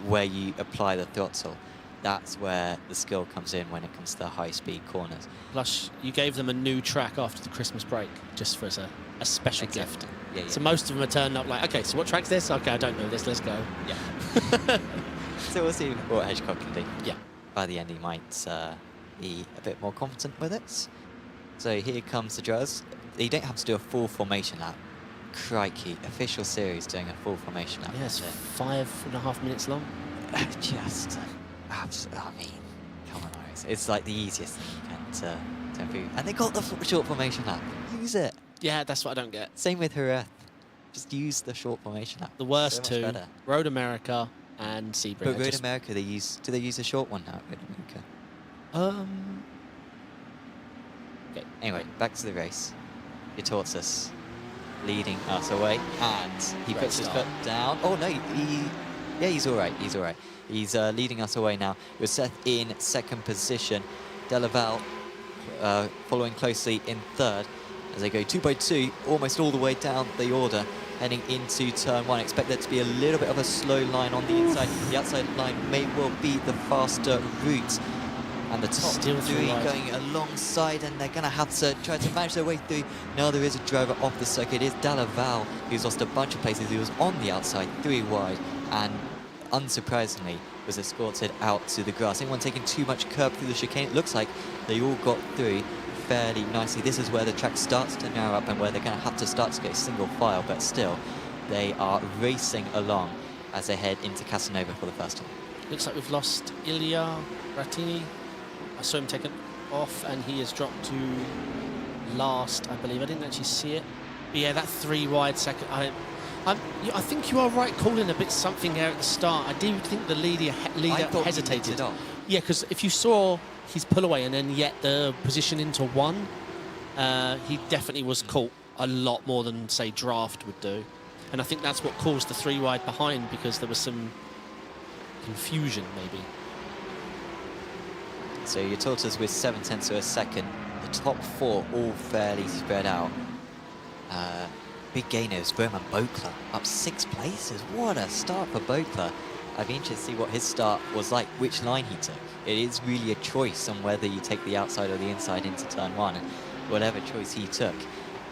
where you apply the throttle, that's where the skill comes in when it comes to the high-speed corners. Plus, you gave them a new track after the Christmas break, just for a special gift. Yeah. So most of them are turning up like, okay, so what track's this? Okay, I don't know this, let's go. Yeah. So we'll see what Hedgecock can do. Yeah. By the end, he might be a bit more confident with it. So here comes the drivers. You don't have to do a full formation lap. Crikey, official series doing a full formation lap. Yeah, it's 5.5 minutes long. Just, I mean, come on, guys. It's like the easiest thing you can to improve. And they got the short formation lap. Use it. Yeah, that's what I don't get. Same with Jerez. Just use the short formation lap. The worst So much two, better. Road America and Sebring. But Road America, do they use a short one now at Road America? Okay. Anyway, back to the race. Tortoise leading us away, and he Great puts his start. foot down. Oh no, he's all right. He's all right. He's leading us away now. With Seth in second position, Delaval following closely in third as they go 2 by 2, almost all the way down the order, heading into turn 1. Expect there to be a little bit of a slow line on the inside. The outside line may well be the faster route. And the top Still three wide. going alongside, and they're going to have to try to manage their way through. Now there is a driver off the circuit. It is Delaval, who's lost a bunch of places. He was on the outside, 3 wide, and unsurprisingly was escorted out to the grass. Anyone taking too much curb through the chicane? It looks like they all got through fairly nicely. This is where the track starts to narrow up and where they're going to have to start to go single file, but still, they are racing along as they head into Casanova for the first time. Looks like we've lost Ilya Ratini. I saw him taken off, and he has dropped to last, I believe. I didn't actually see it. But yeah, that 3 wide second. I think you are right calling a bit something there at the start. I do think the leader I thought hesitated. he nicked it off. Yeah, because if you saw his pull away and then yet the position into 1, he definitely was caught a lot more than, say, Draft would do. And I think that's what caused the 3 wide behind, because there was some confusion, maybe. So your Tortoise with 7/10 of a second. The top 4 all fairly spread out. Big gainers, Roman Bokler up 6 places. What a start for Bokler. I'd be interested to see what his start was like, which line he took. It is really a choice on whether you take the outside or the inside into turn 1. And whatever choice he took,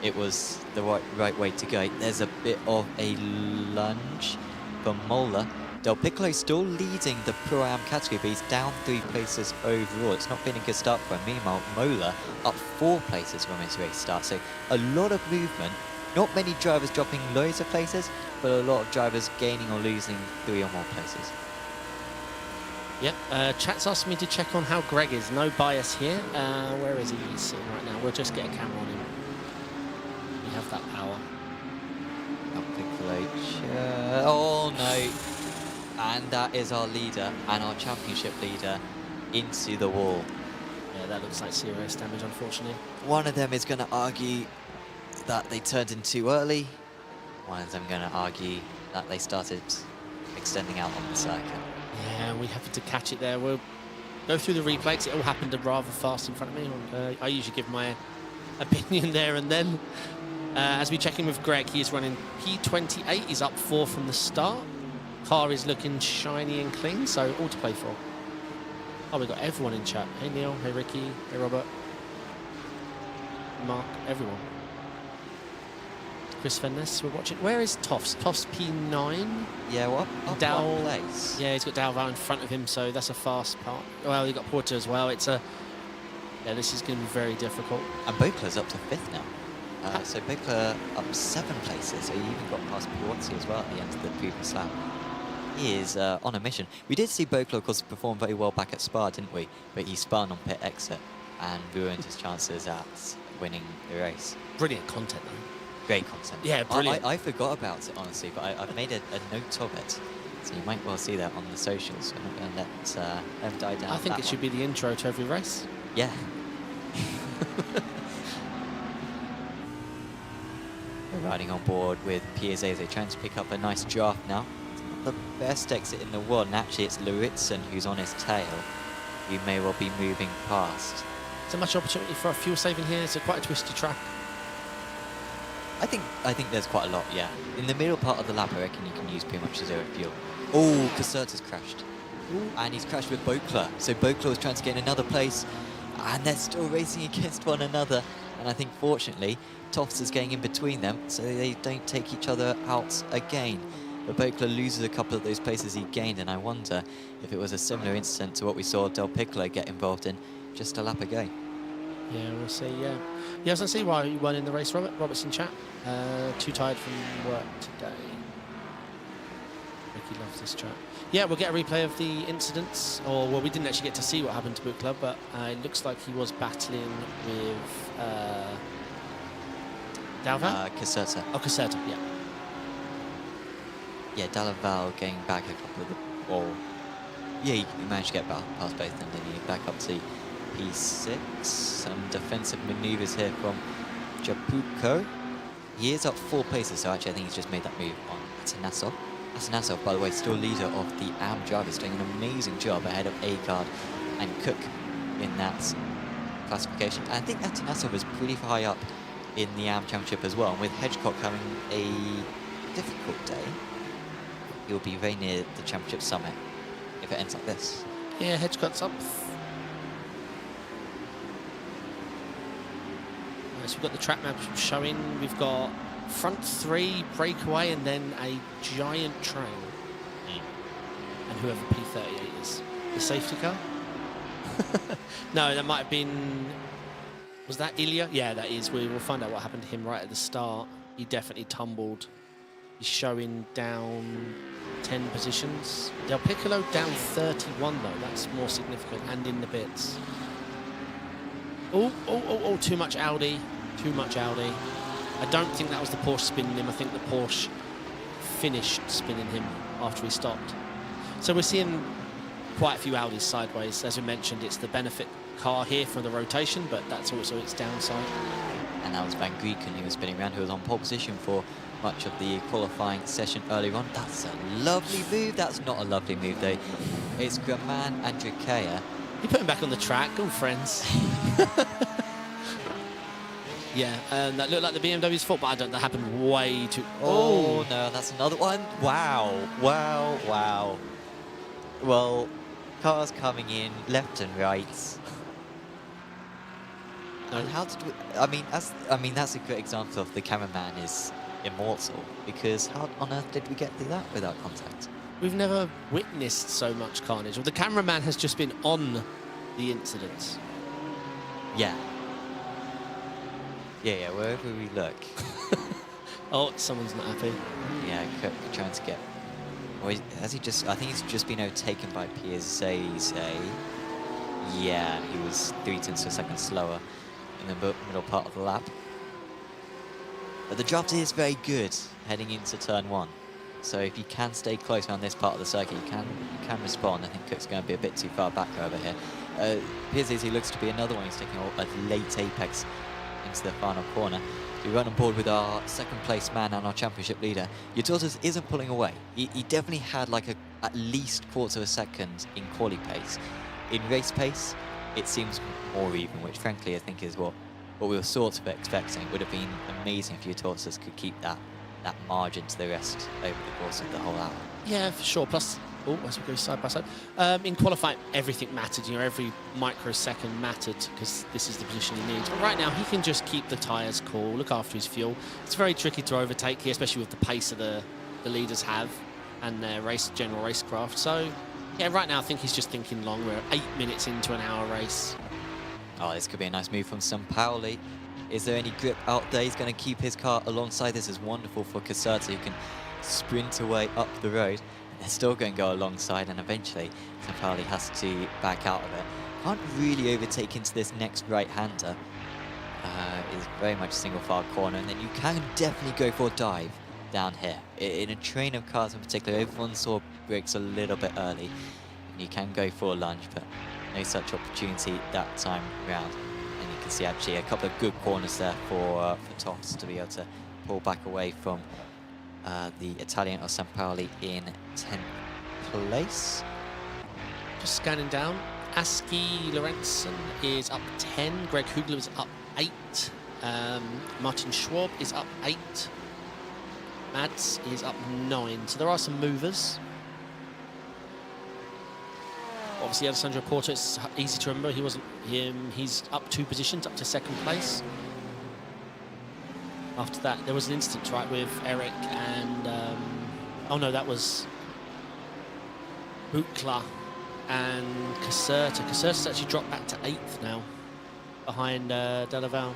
it was the right way to go. There's a bit of a lunge for Mola. Del Piccolo still leading the Pro-Am category, but he's down 3 places overall. It's not been a good start for him. Meanwhile, Mola up 4 places from his race start. So a lot of movement. Not many drivers dropping loads of places, but a lot of drivers gaining or losing 3 or more places. Yep, chat's asked me to check on how Greg is. No bias here. Where is he sitting right now? We'll just get a camera on him. We have that power. Del Piccolo. Oh no. And that is our leader and our championship leader into the wall. Yeah, that looks like serious damage, unfortunately. One of them is going to argue that they turned in too early. One of them going to argue that they started extending out on the circuit. Yeah, we happened to catch it there. We'll go through the replays. It all happened rather fast in front of me. I usually give my opinion there and then. As we check in with Greg, he is running P28. He's up 4 from the start. Car is looking shiny and clean, so all to play for. Oh, we've got everyone in chat. Hey Neil, hey Ricky, hey Robert, Mark, everyone. Chris Fenness, we're watching. Where is Toffs? Toffs P9. Yeah, what? Up Dow, 1 place. yeah, he's got Dalval in front of him, so that's a fast part. Well, you've got Porter as well. It's a, yeah, this is going to be very difficult. And Bokler's up to 5th now. So Bokler up 7 places, so he even got past Piazzi as well at the end of the previous lap. He is on a mission. We did see Bokler, of course, perform very well back at Spa, didn't we? But he spun on pit exit and ruined his chances at winning the race. Brilliant content, though. Great content. Yeah, brilliant. I forgot about it, honestly, but I've made a note of it. So you might well see that on the socials. We're not going to let them die down. I think it should be the intro to every race. Yeah. We're riding on board with Piazza. They're trying to pick up a nice draft now. The best exit in the world, and actually it's Luritzen who's on his tail. You may well be moving past. So much opportunity for a fuel saving here. It's quite a twisty track. I think there's quite a lot, yeah. In the middle part of the lap, I reckon you can use pretty much 0 fuel. Oh, Caserta's crashed. Ooh. And he's crashed with Bokler. So Bokler was trying to get another place, and they're still racing against one another. And I think, fortunately, Toffs is getting in between them, so they don't take each other out again. but Piccolo loses a couple of those places he gained, and I wonder if it was a similar incident to what we saw Del Piccolo get involved in just a lap ago. Yeah, we'll see, yeah. Yeah, I was going to see why you weren't in the race, Robert. Robert's in chat. Too tired from work today. Ricky loves this chat. Yeah, we'll get a replay of the incidents. Or, well, we didn't actually get to see what happened to Boot Club, but it looks like he was battling with Dalval? Caserta. Oh, Caserta, yeah. Yeah, Dalaval getting back a couple of the... Or, yeah, he managed to get past both, and then he back up to P6. Some defensive manoeuvres here from Japuko. He is up 4 places, so actually I think he's just made that move on Atanasov. Atanasov, by the way, still leader of the AM drivers, doing an amazing job ahead of Agard and Cook in that classification. I think Atanasov is pretty high up in the AM Championship as well, and with Hedgecock having a difficult day, he'll be very near the Championship summit if it ends like this. Yeah, Hedgecock's up. So we've got the track map showing. We've got front 3 breakaway and then a giant train. And whoever P38 is. The safety car? No, that might have been... Was that Ilya? Yeah, that is. We will find out what happened to him right at the start. He definitely tumbled. He's showing down 10 positions. Del Piccolo down 31 though. That's more significant and in the bits. Oh, too much Audi. Too much Audi. I don't think that was the Porsche spinning him. I think the Porsche finished spinning him after he stopped. So we're seeing quite a few Audis sideways. As we mentioned, it's the benefit car here for the rotation, but that's also its downside. And that was Van Grieken who was spinning around, who was on pole position for much of the qualifying session earlier on. That's a lovely move. That's not a lovely move, though. It's Graman and Drakea. You put him back on the track. Good friends. Yeah, that looked like the BMW's fault, but I don't. That happened way too... Oh, no, that's another one. Wow, wow, wow. Well, cars coming in left and right. No. And how did we... I mean, that's a great example of the cameraman is immortal, because how on earth did we get through that without contact? We've never witnessed so much carnage. Well, the cameraman has just been on the incidents. Yeah. Yeah, wherever we look. Oh, someone's not happy. Yeah, Cook trying to get... Or has he just... I think he's just been overtaken by Piazzese. Yeah, he was 0.3 of a second slower in the middle part of the lap. But the draft is very good heading into turn 1. So if you can stay close around this part of the circuit, you can respond. I think Cook's going to be a bit too far back over here. Piazzese looks to be another one who's taking a late apex into the final corner. We run on board with our second place man and our championship leader. Utortas isn't pulling away. He definitely had like at least quarter of a second in quali pace. In race pace, it seems more even, which frankly I think is what we were sort of expecting. It would have been amazing if Utortas could keep that margin to the rest over the course of the whole hour. Yeah, for sure. Plus, as we go side by side, in qualifying, everything mattered. You know, every microsecond mattered because this is the position he needs. But right now, he can just keep the tyres cool, look after his fuel. It's very tricky to overtake here, especially with the pace that the leaders have and their general racecraft. So, yeah, right now I think he's just thinking long. We're 8 minutes into an hour race. Oh, this could be a nice move from Sampaoli. Is there any grip out there? He's going to keep his car alongside. This is wonderful for Caserta, who can sprint away up the road. They're still going to go alongside, and eventually Sampaoli has to back out of it. Can't really overtake into this next right-hander. It's very much single file corner, and then you can definitely go for a dive down here. In a train of cars in particular, everyone saw brakes a little bit early, and you can go for a lunge, but no such opportunity that time round. And you can see actually a couple of good corners there for Tots to be able to pull back away from the Italian of Sampaoli in 10th place. Just scanning down. Aski Lorentzen is up 10. Greg Hugler is up 8. Martin Schwab is up 8. Mads is up 9. So there are some movers. Obviously, Alessandro Porto, it's easy to remember. He wasn't him. He's up 2 positions, up to 2nd place. After that, there was an incident, right, with Eric and Oh no, that was Bukla and Caserta. Caserta's actually dropped back to 8th now, behind Delaval.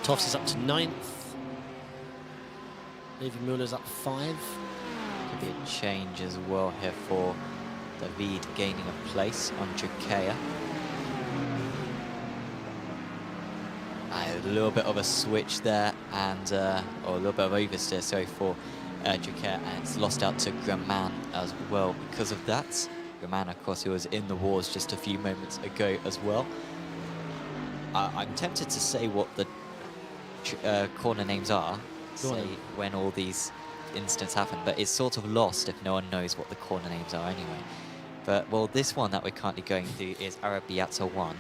Toffs is up to 9th. Levi Muller's up 5. Could be a change as well here for David gaining a place on Jukea. A little bit of a switch there, and or a little bit of oversteer, sorry, for Jukea, and it's lost out to Graman as well because of that. Graman, of course, who was in the wars just a few moments ago as well. I'm tempted to say what the corner names are, say when all these incidents happen, but it's sort of lost if no one knows what the corner names are anyway. But, well, this one that we're currently going through is Arabiata 1.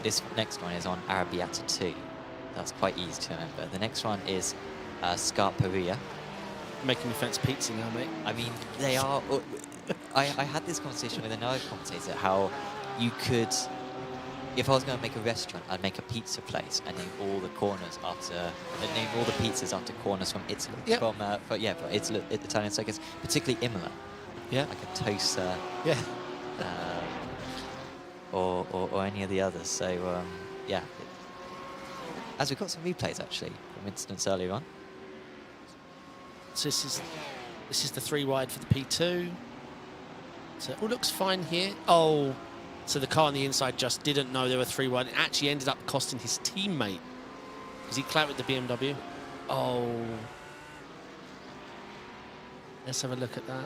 This next one is on Arabiata 2. That's quite easy to remember. The next one is Scarperia. Making me fancy pizza now, mate. I mean, they are... I had this conversation with another commentator, how you could... If I was going to make a restaurant, I'd make a pizza place and name all the corners after... name all the pizzas after corners from Italy. Yep. From Italy, Italian circus, particularly Imola. Yeah. Like a toaster. Yeah. Or any of the others. So, yeah. As we've got some replays, actually, from incidents earlier on. So this is the 3 wide for the P2. So it all looks fine here. Oh, so the car on the inside just didn't know there were 3 wide. It actually ended up costing his teammate because he clattered the BMW. Oh. Let's have a look at that.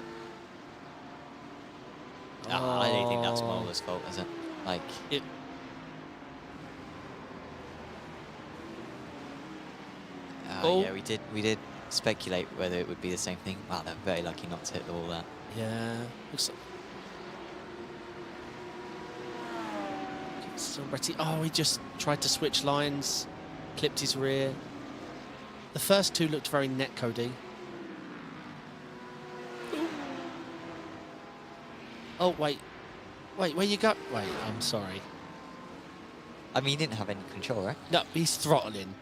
I don't think that's Mola's fault, is it? Like... It, yeah, we did speculate whether it would be the same thing. Wow, they're very lucky not to hit all that. yeah. Looks like... Sombretti. Oh, he just tried to switch lines, clipped his rear. The first 2 looked very netcode-y. Oh, wait, where you go? Wait, I'm sorry. I mean, he didn't have any control, right? No, he's throttling.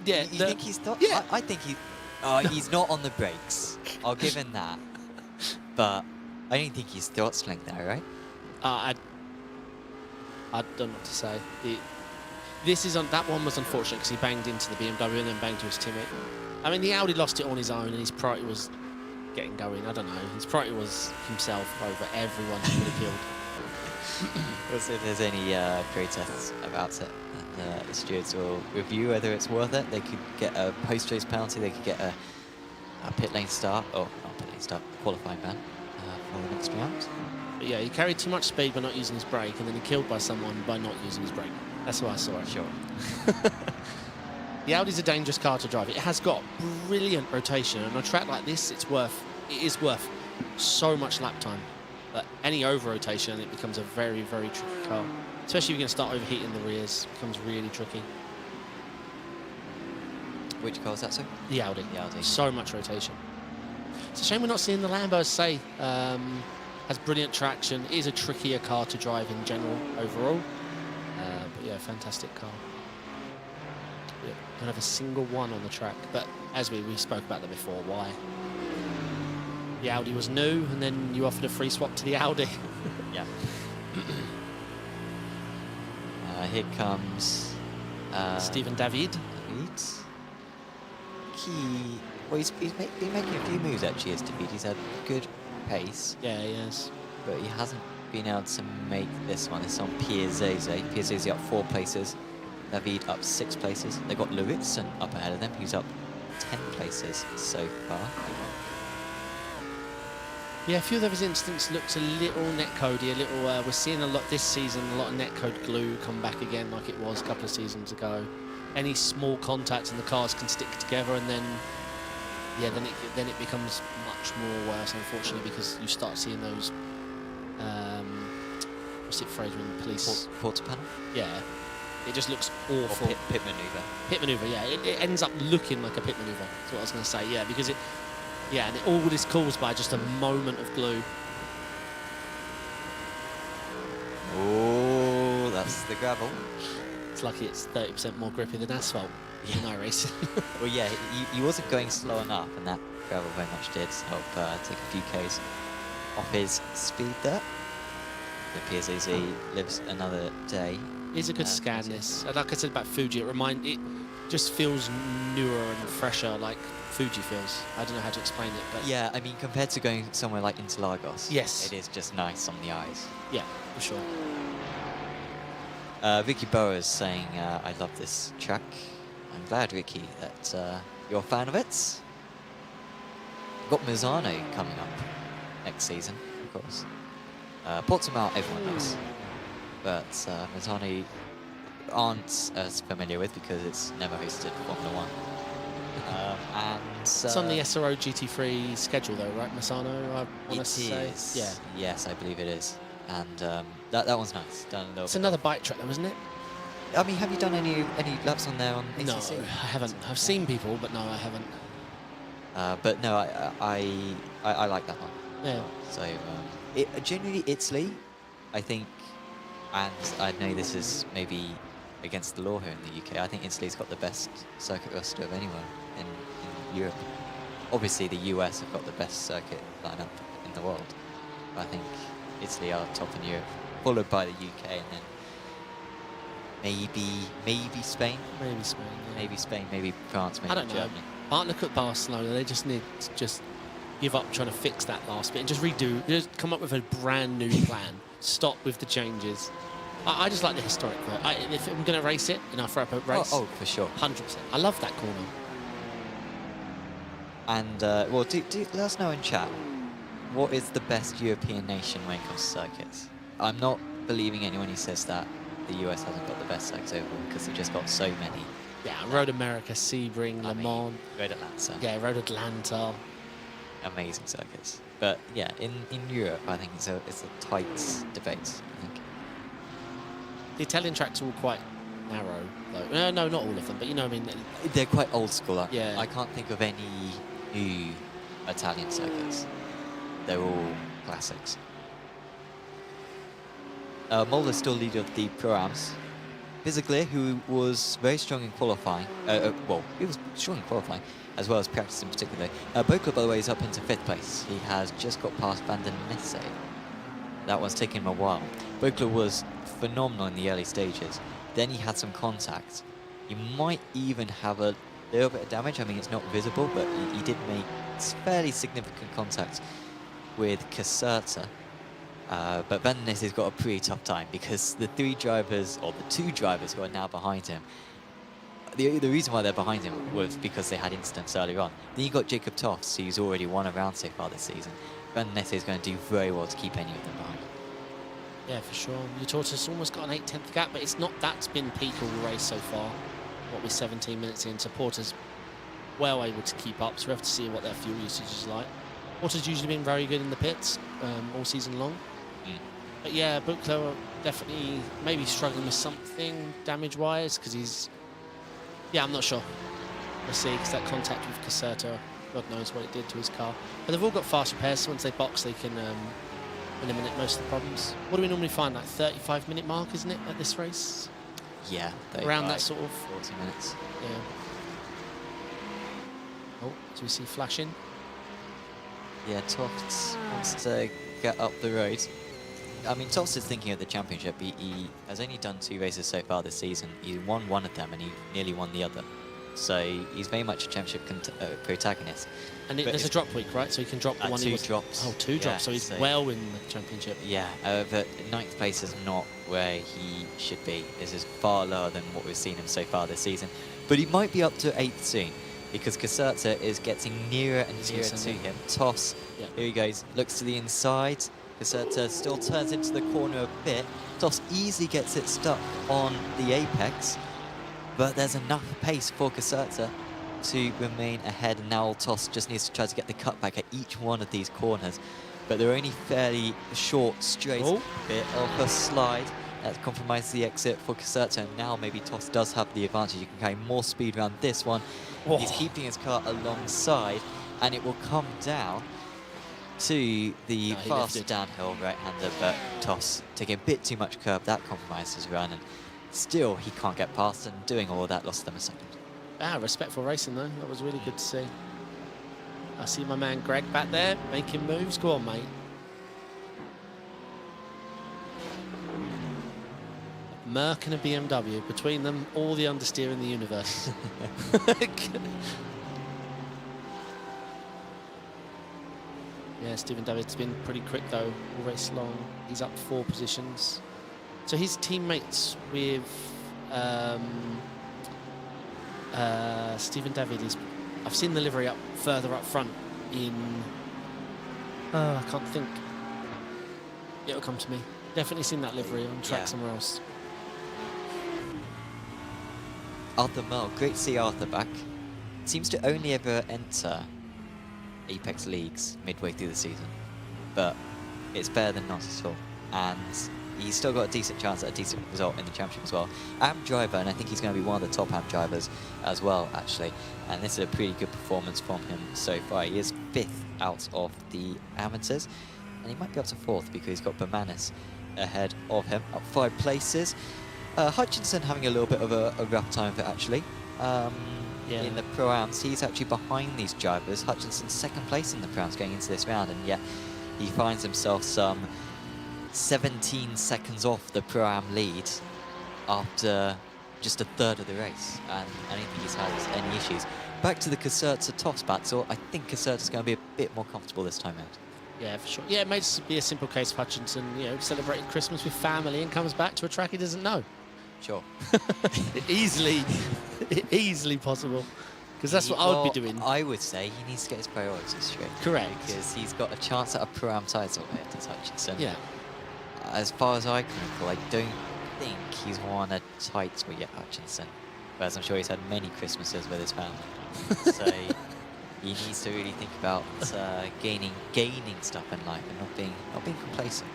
Yeah, You think he's not? Yeah. I think he... Oh, he's not on the brakes. I'll give him that. But I don't think he's throttling there, right? I don't know what to say. That one was unfortunate because he banged into the BMW and then banged to his teammate. I mean, the Audi lost it on his own and his priority was getting going. I don't know. His priority was himself over everyone he could have killed. We'll see if there's any protests about it. And the stewards will review whether it's worth it. They could get a post-race penalty. They could get a pit lane start. Oh, not pit lane start. Qualifying ban for the next round. But yeah, he carried too much speed by not using his brake, and then he killed by someone by not using his brake. That's what I saw. Sure. The Audi's a dangerous car to drive. It has got brilliant rotation, and on a track like this, it is worth so much lap time. But any over-rotation, it becomes a very, very tricky car. Especially if you're going to start overheating the rears, it becomes really tricky. Which car is that, sir? The Audi. The Audi. So much rotation. It's a shame we're not seeing the Lambo, say. Has brilliant traction. It is a trickier car to drive in general overall. But yeah, fantastic car. Yeah, don't have a single one on the track. But as we spoke about that before, why? The Audi was new, and then you offered a free swap to the Audi. Yeah. Here comes Stephen David. He's been making a few moves actually as David. He's had good pace. Yeah, he is. But he hasn't been able to make this one. It's on Piazzese. Piazzese up 4 places. David up 6 places. They've got Luritzen up ahead of them, who's up 10 places so far. Yeah, a few of those incidents looked a little netcodey, a little. We're seeing a lot this season, a lot of netcode glue come back again, like it was a couple of seasons ago. Any small contacts and the cars can stick together, and then, yeah, then it becomes much more worse, unfortunately, because you start seeing those. What's it phrase when the police? Quarter panel. Yeah, it just looks awful. Or pit maneuver. Pit maneuver, yeah. It ends up looking like a pit maneuver. That's what I was going to say. Yeah, because it. Yeah, and all this caused by just a moment of glue. Oh, that's the gravel. It's lucky it's 30% more grippy than asphalt in iRacing. Well, yeah, he wasn't going slow enough, and that gravel very much did help take a few Ks off his speed there. It appears as he lives another day. It's a good scan, this. And like I said about Fuji, it just feels newer and fresher, like Fuji feels. I don't know how to explain it, but Yeah, I mean, compared to going somewhere like Interlagos, yes, it is just nice on the eyes. yeah, for sure. Vicky Bowers saying, I love this track. I'm glad, Vicky, that you're a fan of it. Got Misano coming up next season, of course. Portimao, everyone knows. But Misano aren't as familiar with because it's never hosted Formula 1. It's on the SRO GT3 schedule though, right, Misano? I want to say. Yeah. Yes, I believe it is. And that one's nice. Done a little It's bit another bike track though, isn't it? I mean, have you done any laps on there on ACC? No, I haven't. I've seen people, but no, I haven't. But no, I like that one. Yeah. So generally Italy, I think, and I know this is maybe against the law here in the UK. I think Italy's got the best circuit roster of anyone in Europe. Obviously, the US have got the best circuit lineup in the world. But I think Italy are top in Europe, followed by the UK, and then maybe Spain. Maybe Spain. Yeah. Maybe Spain, maybe France, maybe I don't know. Germany. But look at Barcelona. They just need to just give up trying to fix that last bit and just redo. Just come up with a brand new plan. Stop with the changes. I just like the historic bit. If I'm going to race it, and I throw up a race. Oh, for sure. 100%. I love that corner. And well, do let us know in chat. What is the best European nation when it comes to circuits? I'm not believing anyone who says that the US hasn't got the best circuits overall because they've just got so many. Yeah, Road America, Sebring, Le Mans. Road Atlanta. Yeah, Road Atlanta. Amazing circuits. But yeah, in Europe, I think it's a tight debate. I think. The Italian tracks are all quite narrow, though. No, not all of them, but you know what I mean. They're quite old school. Yeah. I can't think of any new Italian circuits. They're all classics. Mulder's still leader of the Pro-Ams. Bizaglia, who was very strong in qualifying, well, he was strong in qualifying, as well as practice in particular. Bokla, by the way, is up into 5th place. He has just got past Van der Nesse. That one's taken him a while. Bokla was phenomenal in the early stages. Then he had some contact. He might even have a little bit of damage. I mean, it's not visible, but he did make fairly significant contact with Caserta. But Van der Nesse's got a pretty tough time because the 3 drivers, or the 2 drivers who are now behind him, the reason why they're behind him was because they had incidents earlier on. Then you got Jacob Tofts, who's already won a round so far this season. Van der Nesse is going to do very well to keep any of them behind. Yeah, for sure. Utorta's almost got an 8/10 gap, but it's not. That's been peak all the race so far. What, we're 17 minutes in. Porter's well able to keep up, so we have to see what their fuel usage is like. Porter's usually been very good in the pits all season long. But yeah, Buklo definitely maybe struggling with something damage-wise because he's... Yeah, I'm not sure. We'll see, because that contact with Caserta, God knows what it did to his car. But they've all got fast repairs, so once they box, they can eliminate most of the problems. What do we normally find, like 35-minute mark, isn't it, at this race? Yeah. Around that sort of... 40 minutes. Yeah. Oh, do we see flashing? Yeah, Tofts wants to get up the road. I mean, Tofts is thinking of the championship. He has only done 2 races so far this season. He won one of them and he nearly won the other. So he's very much a championship protagonist. And there's a drop week, right? So he can drop the one he was... 2 drops. Oh, 2 drops. So he's well in the championship. Yeah, but 9th place is not where he should be. This is far lower than what we've seen him so far this season. But he might be up to 8th soon, because Caserta is getting nearer and nearer to him. Toss, here he goes, looks to the inside. Caserta still turns into the corner a bit. Toss easily gets it stuck on the apex, but there's enough pace for Caserta to remain ahead. And now Toss just needs to try to get the cutback at each one of these corners. But they're only fairly short, straight bit of a slide that compromises the exit for Caserta. And now maybe Toss does have the advantage. You can carry more speed around this one. Whoa. He's keeping his car alongside, and it will come down to the fast downhill right-hander, but Toss taking a bit too much curb. That compromises his run, and Still, he can't get past, and doing all of that lost them a second. Respectful racing though. That was really good to see. I see my man Greg back there making moves. Go on, mate. Merc and a BMW. Between them, all the understeer in the universe. Yeah, Stephen David's been pretty quick though, all race long. He's up 4 positions. So his teammates with Stephen David is, I've seen the livery up further up front in, I can't think. It'll come to me. Definitely seen that livery on track somewhere else. Arthur Merle, great to see Arthur back. Seems to only ever enter Apex Leagues midway through the season, but it's better than not at all. And he's still got a decent chance at a decent result in the championship as well. AM driver, and I think he's going to be one of the top AM drivers as well, actually. And this is a pretty good performance from him so far. He is 5th out of the amateurs, and he might be up to 4th because he's got Bermanis ahead of him, up 5 places. Hutchinson having a little bit of a rough time of it, actually. In the Pro-Ams, he's actually behind these drivers. Hutchinson's 2nd place in the Pro-Ams going into this round, and yet he finds himself some 17 seconds off the Pro-Am lead after just a third of the race, and I don't think he's had any issues. Back to the Caserta toss battle. I think Caserta's going to be a bit more comfortable this time out. Yeah, for sure. Yeah, it may just be a simple case of Hutchinson, you know, celebrating Christmas with family and comes back to a track he doesn't know. Sure. Easily possible. Because that's what I would be doing. I would say he needs to get his priorities straight. Correct. Because he's got a chance at a Pro-Am title here, does Hutchinson. Yeah. As far as I can recall, I don't think he's won a title yet, Hutchinson. Whereas I'm sure he's had many Christmases with his family. So he needs to really think about gaining stuff in life and not being complacent.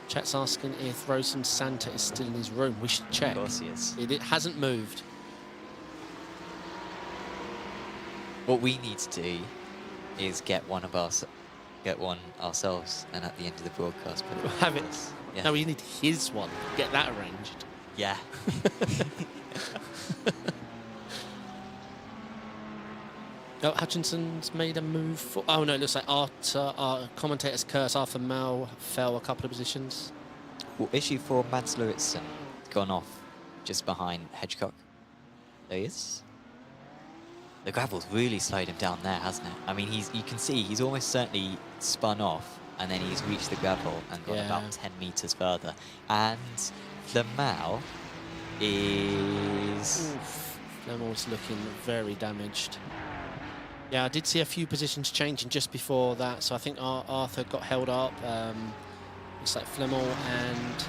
Chat's asking if Rosen Santa is still in his room. We should check. Of course he is. It hasn't moved. What we need to do is get one ourselves, and at the end of the broadcast, put it Have it. Yeah. No, you need his one. Get that arranged. Yeah. Oh, Hutchinson's made a move for... Oh, no, it looks like our commentator's curse. Arthur Mel fell a couple of positions. Well, issue for Mads Lauritsen gone off just behind Hedgecock. There he is. The gravel's really slowed him down there, hasn't it? I mean, you can see he's almost certainly spun off, and then he's reached the gravel and gone about 10 meters further. And Flamel is... Flamel's looking very damaged. Yeah, I did see a few positions changing just before that, so I think Arthur got held up. Looks like Flemel and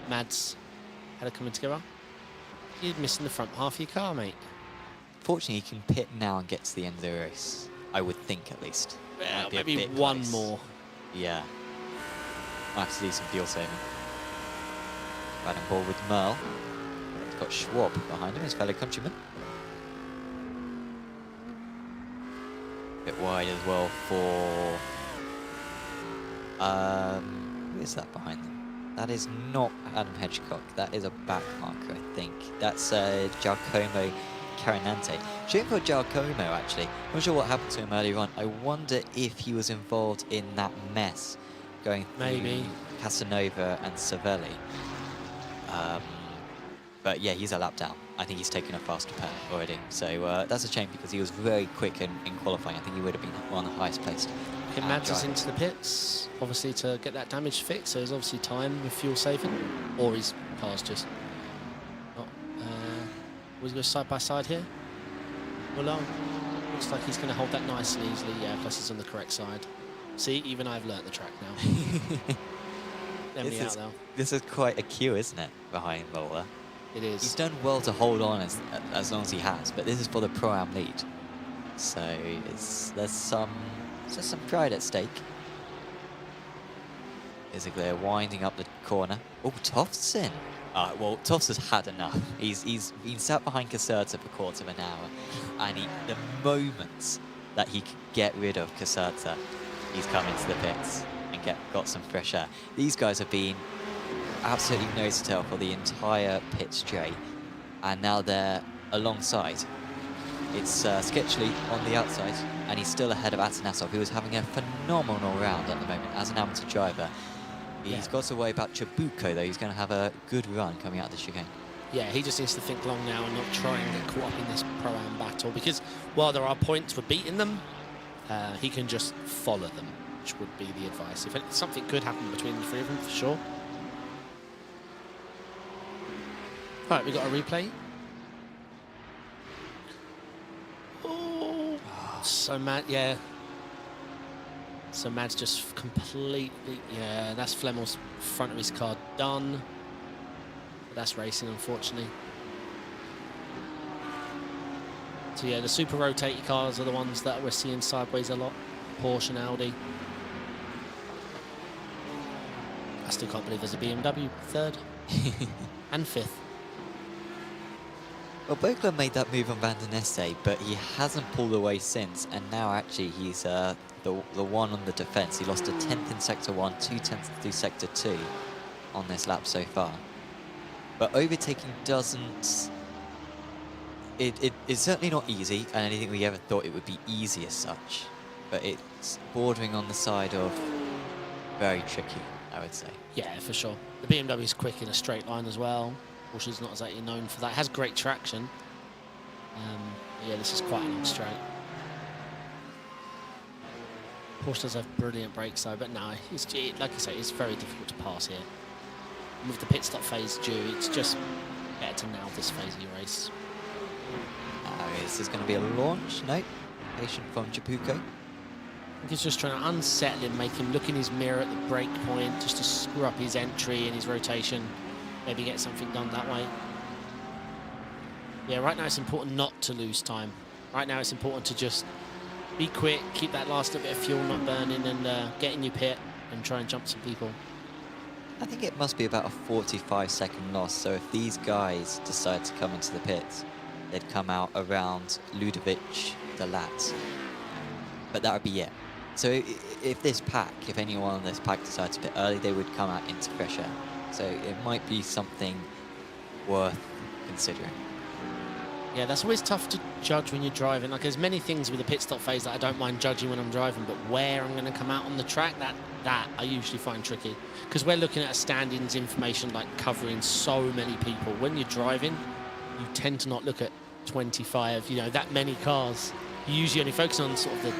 Mads had it coming together. You're missing the front half of your car, mate. Fortunately, he can pit now and get to the end of the race. I would think, at least. Yeah, maybe one more. Yeah. Might have to do some fuel saving. Right on board with Merle. He's got Schwab behind him, his fellow countryman. Bit wide as well for... who is that behind them? That is not Adam Hedgecock. That is a back marker, I think. That's Giacomo Carinante. Shame for Giacomo, actually. I'm not sure what happened to him earlier on. I wonder if he was involved in that mess going through Casanova and Cervelli. But yeah, he's a lap down. I think he's taken a faster pair already. So that's a shame because he was very quick in qualifying. I think he would have been one of the highest placed. Okay, Mads is into the pits, obviously to get that damage fixed. So there's obviously time with fuel saving, or his car's just not. We'll go side by side here. Well, looks like he's going to hold that nicely, easily. Yeah, plus he's on the correct side. See, even I've learnt the track now. This is quite a queue, isn't it, behind Mola? It is. He's done well to hold on as long as he has, but this is for the Pro-Am lead. So there's some pride at stake. Basically, winding up the corner. Oh, Tofson. Well, Tofts has had enough. He's been sat behind Caserta for a quarter of an hour, and the moment that he could get rid of Caserta, he's come into the pits and got some fresh air. These guys have been absolutely nose to tail for the entire pit straight, and now they're alongside. It's Sketchley on the outside, and he's still ahead of Atanasov, who is having a phenomenal round at the moment as an amateur driver. He's got to worry about Chabuco, though. He's going to have a good run coming out of the chicane. Yeah, he just needs to think long now and not try and get caught up in this Pro-Am battle, because while there are points for beating them, he can just follow them, which would be the advice. If something could happen between the three of them, for sure. All right, we got a replay. Oh, so mad, yeah. So Mad's just completely, yeah, that's Flemmel's front of his car done. But that's racing, unfortunately. So yeah, the super rotaty cars are the ones that we're seeing sideways a lot. Porsche and Audi. I still can't believe there's a BMW third and fifth. Well, Bogler made that move on Van der Neste, but he hasn't pulled away since, and now actually he's the one on the defence. He lost a 10th in Sector 1, 2/10 through Sector 2 on this lap so far. But overtaking doesn't... It's certainly not easy, and anything we ever thought it would be easy as such. But it's bordering on the side of very tricky, I would say. Yeah, for sure. The BMW is quick in a straight line as well. Porsche's not exactly known for that. It has great traction. Yeah, this is quite a long straight. Porsche does have brilliant brakes though, but no, like you say, it's very difficult to pass here. And with the pit stop phase due, it's just better to nail this phase of your race. This is going to be a launch. No, patient from Chabuco. He's just trying to unsettle him, make him look in his mirror at the brake point, just to screw up his entry and his rotation. Maybe get something done that way. Yeah, right now it's important not to lose time. Right now it's important to just be quick, keep that last little bit of fuel not burning, and get in your pit and try and jump some people. I think it must be about a 45-second loss, so if these guys decide to come into the pits, they'd come out around Ludovic the Lat. But that would be it. So if this pack, if anyone on this pack decides a bit early, they would come out into fresh air. So it might be something worth considering. Yeah, that's always tough to judge when you're driving. Like, there's many things with the pit stop phase that I don't mind judging when I'm driving, but where I'm going to come out on the track, that I usually find tricky. Because we're looking at a standings information like covering so many people. When you're driving, you tend to not look at 25, that many cars. You usually only focus on sort of the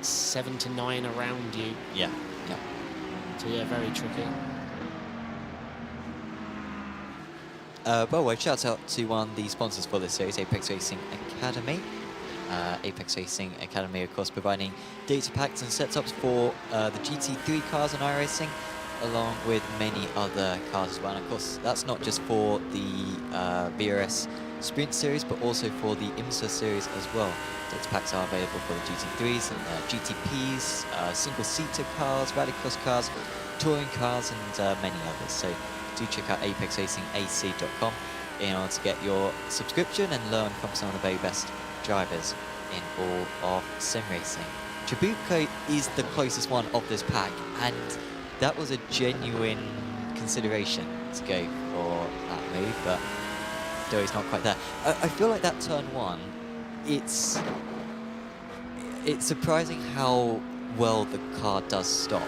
7 to 9 around you. Yeah. So yeah, very tricky. By the way, shout out to one of the sponsors for this series, Apex Racing Academy. Apex Racing Academy, of course, providing data packs and setups for the GT3 cars on iRacing, along with many other cars as well. And of course, that's not just for the VRS Sprint Series, but also for the IMSA Series as well. Data packs are available for the GT3s and GTPs, single-seater cars, rallycross cars, touring cars, and many others. So do check out apexracingac.com in order to get your subscription and learn from some of the very best drivers in all of sim racing. Chabuco is the closest one of this pack, and that was a genuine consideration to go for that move, but still he's not quite there. I feel like that turn one, it's surprising how well the car does stop.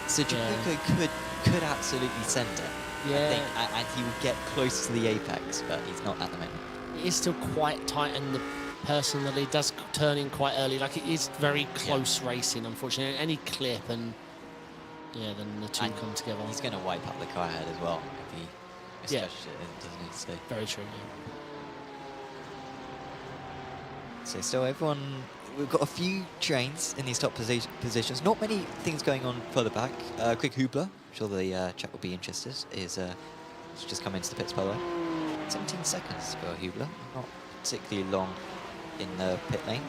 So Chabuco could absolutely send it. Yeah. I think, and he would get close to the apex, but he's not at the moment. It is still quite tight, and the person that he does turn in quite early. Like, it is very close racing, unfortunately. Any clip, and yeah, then the two come together. He's going to wipe up the car ahead as well if he misjudges it, doesn't he? So very true. Yeah. So still everyone, we've got a few trains in these top positions. Not many things going on further back. Quick Hoopla, I'm sure the chat will be interested, is just come into the pits, by the way. 17 seconds for Hoopla, not particularly long in the pit lane,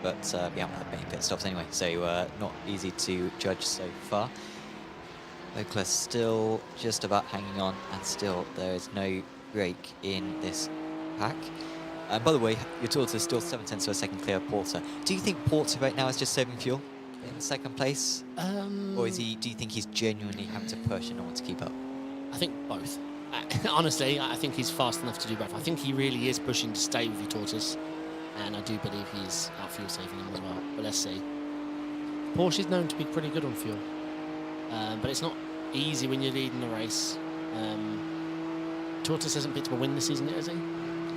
but we haven't had many pit stops anyway, so not easy to judge so far. Oakler still just about hanging on, and still there is no break in this pack. And by the way, your Torta is still 7/10 of a second clear of Porter. Do you think Porter right now is just saving fuel in second place? Or do you think he's genuinely having to push in order to keep up? I think both. Honestly, I think he's fast enough to do both. I think he really is pushing to stay with your Tortoise, and I do believe he's out fuel saving him as well. But let's see. Porsche is known to be pretty good on fuel, but it's not easy when you're leading the race. Tortoise hasn't picked up a win this season, has he?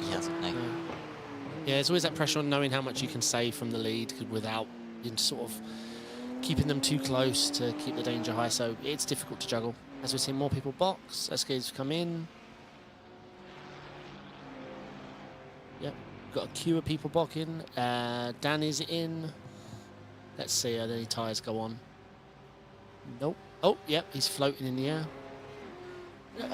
He hasn't, no. Yeah, there's always that pressure on knowing how much you can save from the lead without sort of keeping them too close to keep the danger high. So it's difficult to juggle. As we've seen more people box, SK's come in. Yep, got a queue of people boxing. Danny's in. Let's see how any tyres go on. Nope. Oh, yep, he's floating in the air.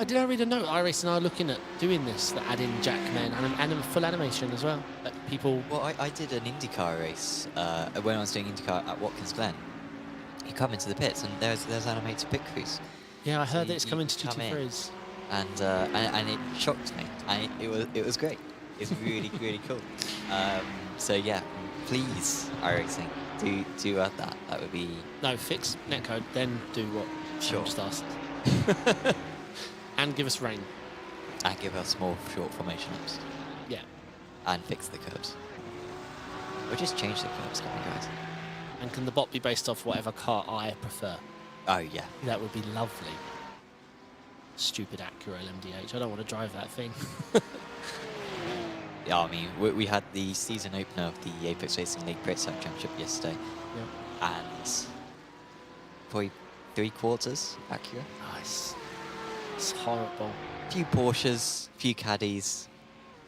Did I read a note? iRacing are looking at doing this, that add in Jackman and full animation as well. That people. Well, I did an IndyCar race when I was doing IndyCar at Watkins Glen. You come into the pits and there's animated pit crews. Yeah, I heard So that it's coming to GT3s. And it shocked me. And it was great. It's really really cool. So yeah, please iRacing do add that. That would be No, fix netcode, then do what Sure. just asked. And give us rain. and give us more short formation ups Yeah. and fix the curves. Or just change the curves, can we, guys? And can the bot be based off whatever car I prefer? Oh yeah. That would be lovely. Stupid Acura LMDH. I don't want to drive that thing. Yeah, I mean, we had the season opener of the Apex Racing League Brits Championship yesterday, Yeah. and probably 3/4 Acura. Nice. It's horrible. Few Porsches, few Caddies.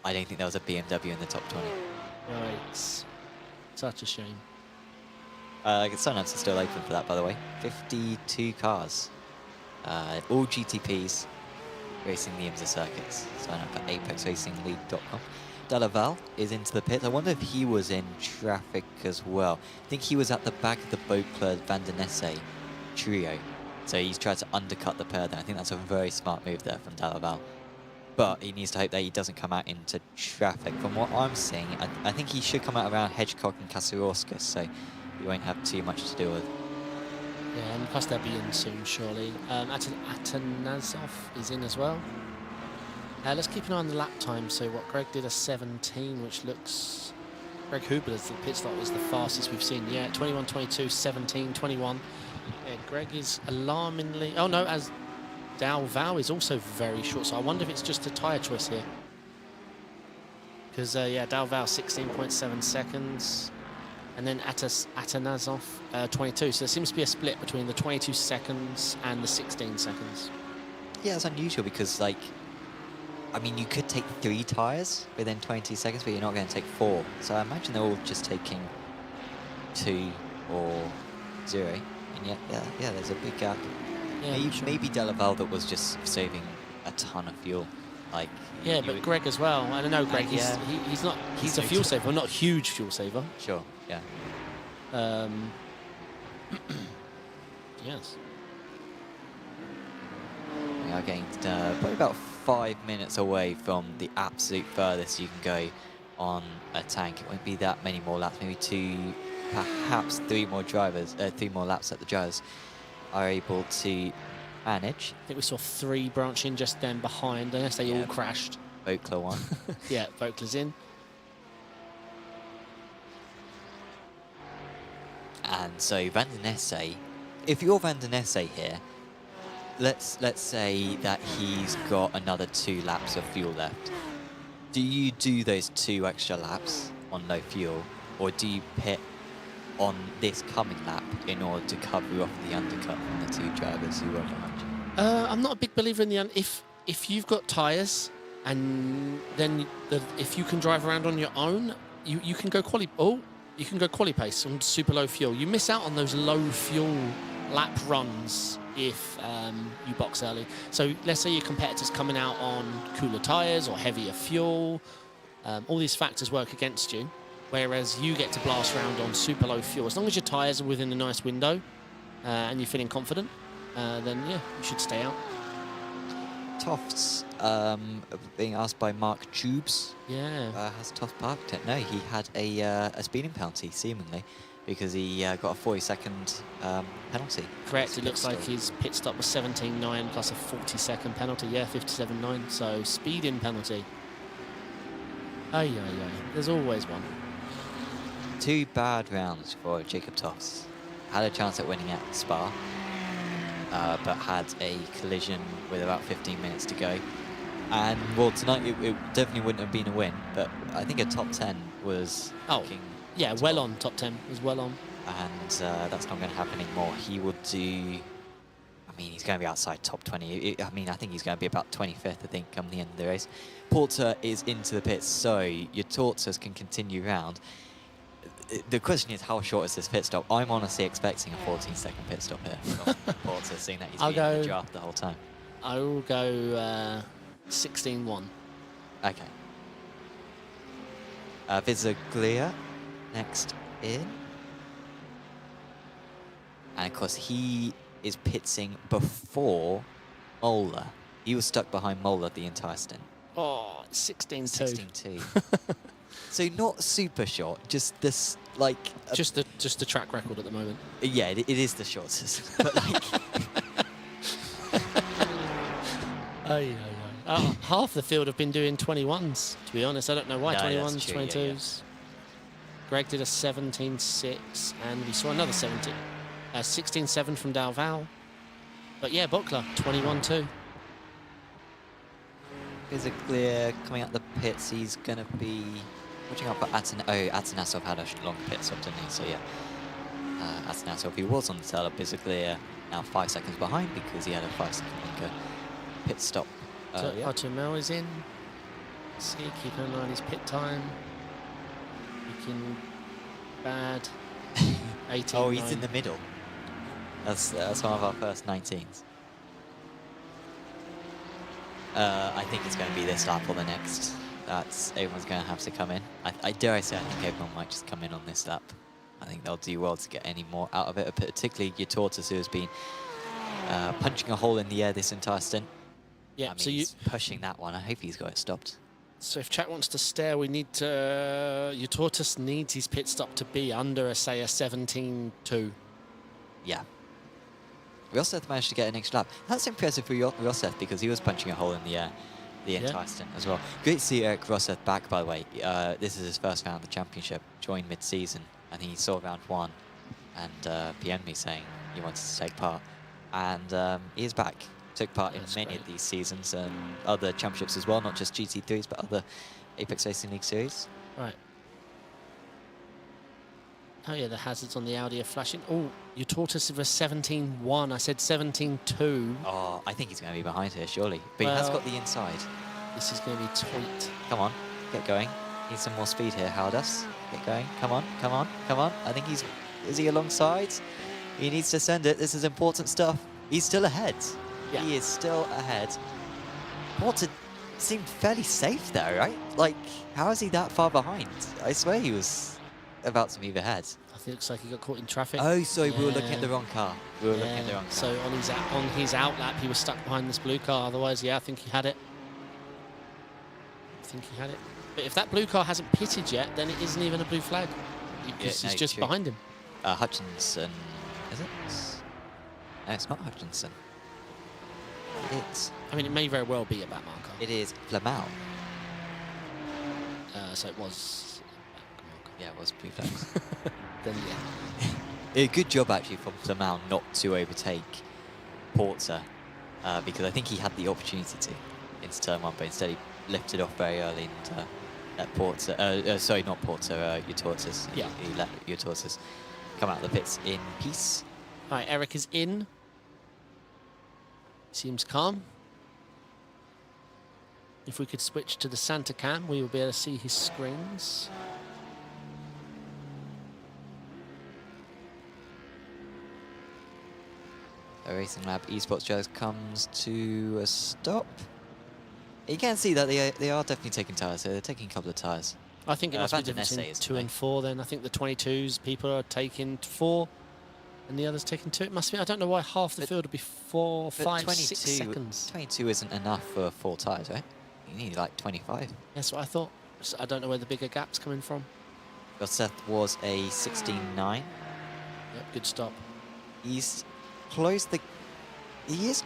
I don't think there was a BMW in the top 20. Right. Such a shame. Sign-ups are still open for that, by the way. 52 cars. All GTPs racing the IMSA circuits. Sign up at apexracingleague.com. Delaval is into the pit. I wonder if he was in traffic as well. I think he was at the back of the Beauclerc Van der Nesse trio. So he's tried to undercut the pair there. I think that's a very smart move there from Delaval. But he needs to hope that he doesn't come out into traffic. From what I'm seeing, I think he should come out around Hedgecock and Kasarorskas, so he won't have too much to do with. Yeah, and plus they'll be in soon, surely. Atanasov is in as well. Let's keep an eye on the lap time. So what Greg did a 17, which looks... Greg Hubler's the pit stop is the fastest we've seen. Yeah, 21, 22, 17, 21. Yeah, Greg is alarmingly... Oh no, as Dalval is also very short. So I wonder if it's just a tyre choice here. Because, yeah, Dalval 16.7 seconds. And then Atanasov 22. So there seems to be a split between the 22 seconds and the 16 seconds. Yeah, it's unusual because, like, I mean, you could take 3 tyres within 22 seconds, but you're not going to take 4. So I imagine they're all just taking 2 or 0. And yet, yeah, there's a big gap. Yeah, Maybe Delaval that was just saving a ton of fuel. Like, yeah, but Greg as well. I don't know, Greg. He's not. He's a fuel saver, not a huge fuel saver. Sure. Yeah. Yes. We are getting probably about 5 minutes away from the absolute furthest you can go on a tank. It won't be that many more laps. Maybe 2, perhaps 3 more drivers. 3 more laps that the drivers are able to manage. I think we saw 3 branching just then behind, unless they all crashed. Beauclerc 1. Yeah, Beauclerc's in. And so Van der Nesse, if you're Van der Nesse here, let's say that he's got another 2 laps of fuel left. Do you do those 2 extra laps on low fuel, or do you pit on this coming lap in order to cover off the undercut from the 2 drivers who are behind you? I'm not a big believer in the if you've got tyres and then if you can drive around on your own, you can go you can go quali pace on super low fuel. You miss out on those low fuel lap runs if you box early. So let's say your competitor's coming out on cooler tyres or heavier fuel. All these factors work against you, whereas you get to blast around on super low fuel. As long as your tyres are within a nice window and you're feeling confident, then yeah, you should stay out. Tofts, being asked by Mark Tubes. Yeah. Has Tofts parked it? No, he had a speeding penalty, seemingly. because he got a 40-second penalty. Correct, it looks like his pit stop was 17.9 plus a 40-second penalty. Yeah, 57.9, so speeding penalty. Ay. There's always one. 2 bad rounds for Jacob Toss. Had a chance at winning at Spa, but had a collision with about 15 minutes to go. And, well, tonight it definitely wouldn't have been a win, but I think a top 10 was looking... Yeah, well on, top 10 was well on. And that's not going to happen anymore. He will do... I mean, he's going to be outside top 20. I think he's going to be about 25th, I think, come the end of the race. Porter is into the pits, so your Tortoise can continue round. The question is, how short is this pit stop? I'm honestly expecting a 14-second pit stop here from Porter, seeing that he's been in the draft the whole time. I will go 16.1. Okay. Visaglia next in. And, of course, he is pitting before Mola. He was stuck behind Mola the entire stint. Oh, 16.2. 16.2. So not super short, just this, like... Just the track record at the moment. Yeah, it is the shortest. But, like... Half the field have been doing 21s, to be honest. I don't know why. No, 21s, true, 22s. yeah. Greg did a 17.6, and we saw another 16.7 from Dalval. But yeah, Buckler, 21.2. Visaglia coming out the pits, he's going to be watching out for Atanasov had a long pit stop, didn't he? So yeah, Atanasov, he was on the tail of Visaglia, now 5 seconds behind because he had a 5-second longer pit stop. So Artemel is in. Let's see, keep an eye on his pit time. Looking bad. 18. Oh, he's in the middle. That's one of our first 19s. I think it's going to be this lap or the next. Everyone's going to have to come in. I dare I say, I think everyone might just come in on this lap. I think they'll do well to get any more out of it, particularly your Tortoise, who has been punching a hole in the air this entire stint. Yeah, so he's pushing that one. I hope he's got it stopped. So if chat wants to stare, we need to... your Tortoise needs his pit stop to be under, say, a 17.2. Yeah. Rosseth managed to get an extra lap. That's impressive for Rosseth because he was punching a hole in the air the entire stint as well. Great to see Eric Rosseth back, by the way. This is his first round of the championship, joined mid-season. I think he saw round 1 and PM'd me saying he wanted to take part. And he is back. Took part in many of these seasons and other championships as well, not just GT3s, but other Apex Racing League series. Right. Oh yeah, the hazards on the Audi are flashing. Oh, your Tortoise of a 17.1. I said 17.2. Oh, I think he's going to be behind here, surely. But he has got the inside. This is going to be tight. Come on, get going. Need some more speed here, Haldas. Get going. Come on, come on, come on. I think is he alongside? He needs to send it. This is important stuff. He's still ahead. Yeah. He is still ahead. Porter seemed fairly safe there, right? Like, how is he that far behind? I swear he was about to move ahead. I think it looks like he got caught in traffic. Oh, sorry, we were looking at the wrong car. We were looking at the wrong car. So on his out lap, he was stuck behind this blue car. Otherwise, yeah, I think he had it. But if that blue car hasn't pitted yet, then it isn't even a blue flag. Because he's just behind him. Hutchinson, is it? No, it's not Hutchinson. I mean, it may very well be a back marker. It is Flamel. So it was... Yeah, it was blue flags. Then, yeah. A good job, actually, from Flamel not to overtake Porter, because I think he had the opportunity to into turn 1, but instead he lifted off very early and let Porter... sorry, not Porter, your Tortoise. Yeah. He let your Tortoise come out of the pits in peace. All right, Eric is in. Seems calm. If we could switch to the Santa cam, we will be able to see his screens. The Racing Lab Esports just comes to a stop. You can see that they are definitely taking tyres. So they're taking a couple of tyres. I think it must be different between 2 and 4 then. I think the 22s people are taking 4 and the others taking 2. It must be. I don't know why half the field would be 4, 5, 6 seconds. 22 isn't enough for 4 tyres, right? You need like 25. That's what I thought. So I don't know where the bigger gap's coming from. Rosseth was a 16.9. Yep, good stop. He's close. He is.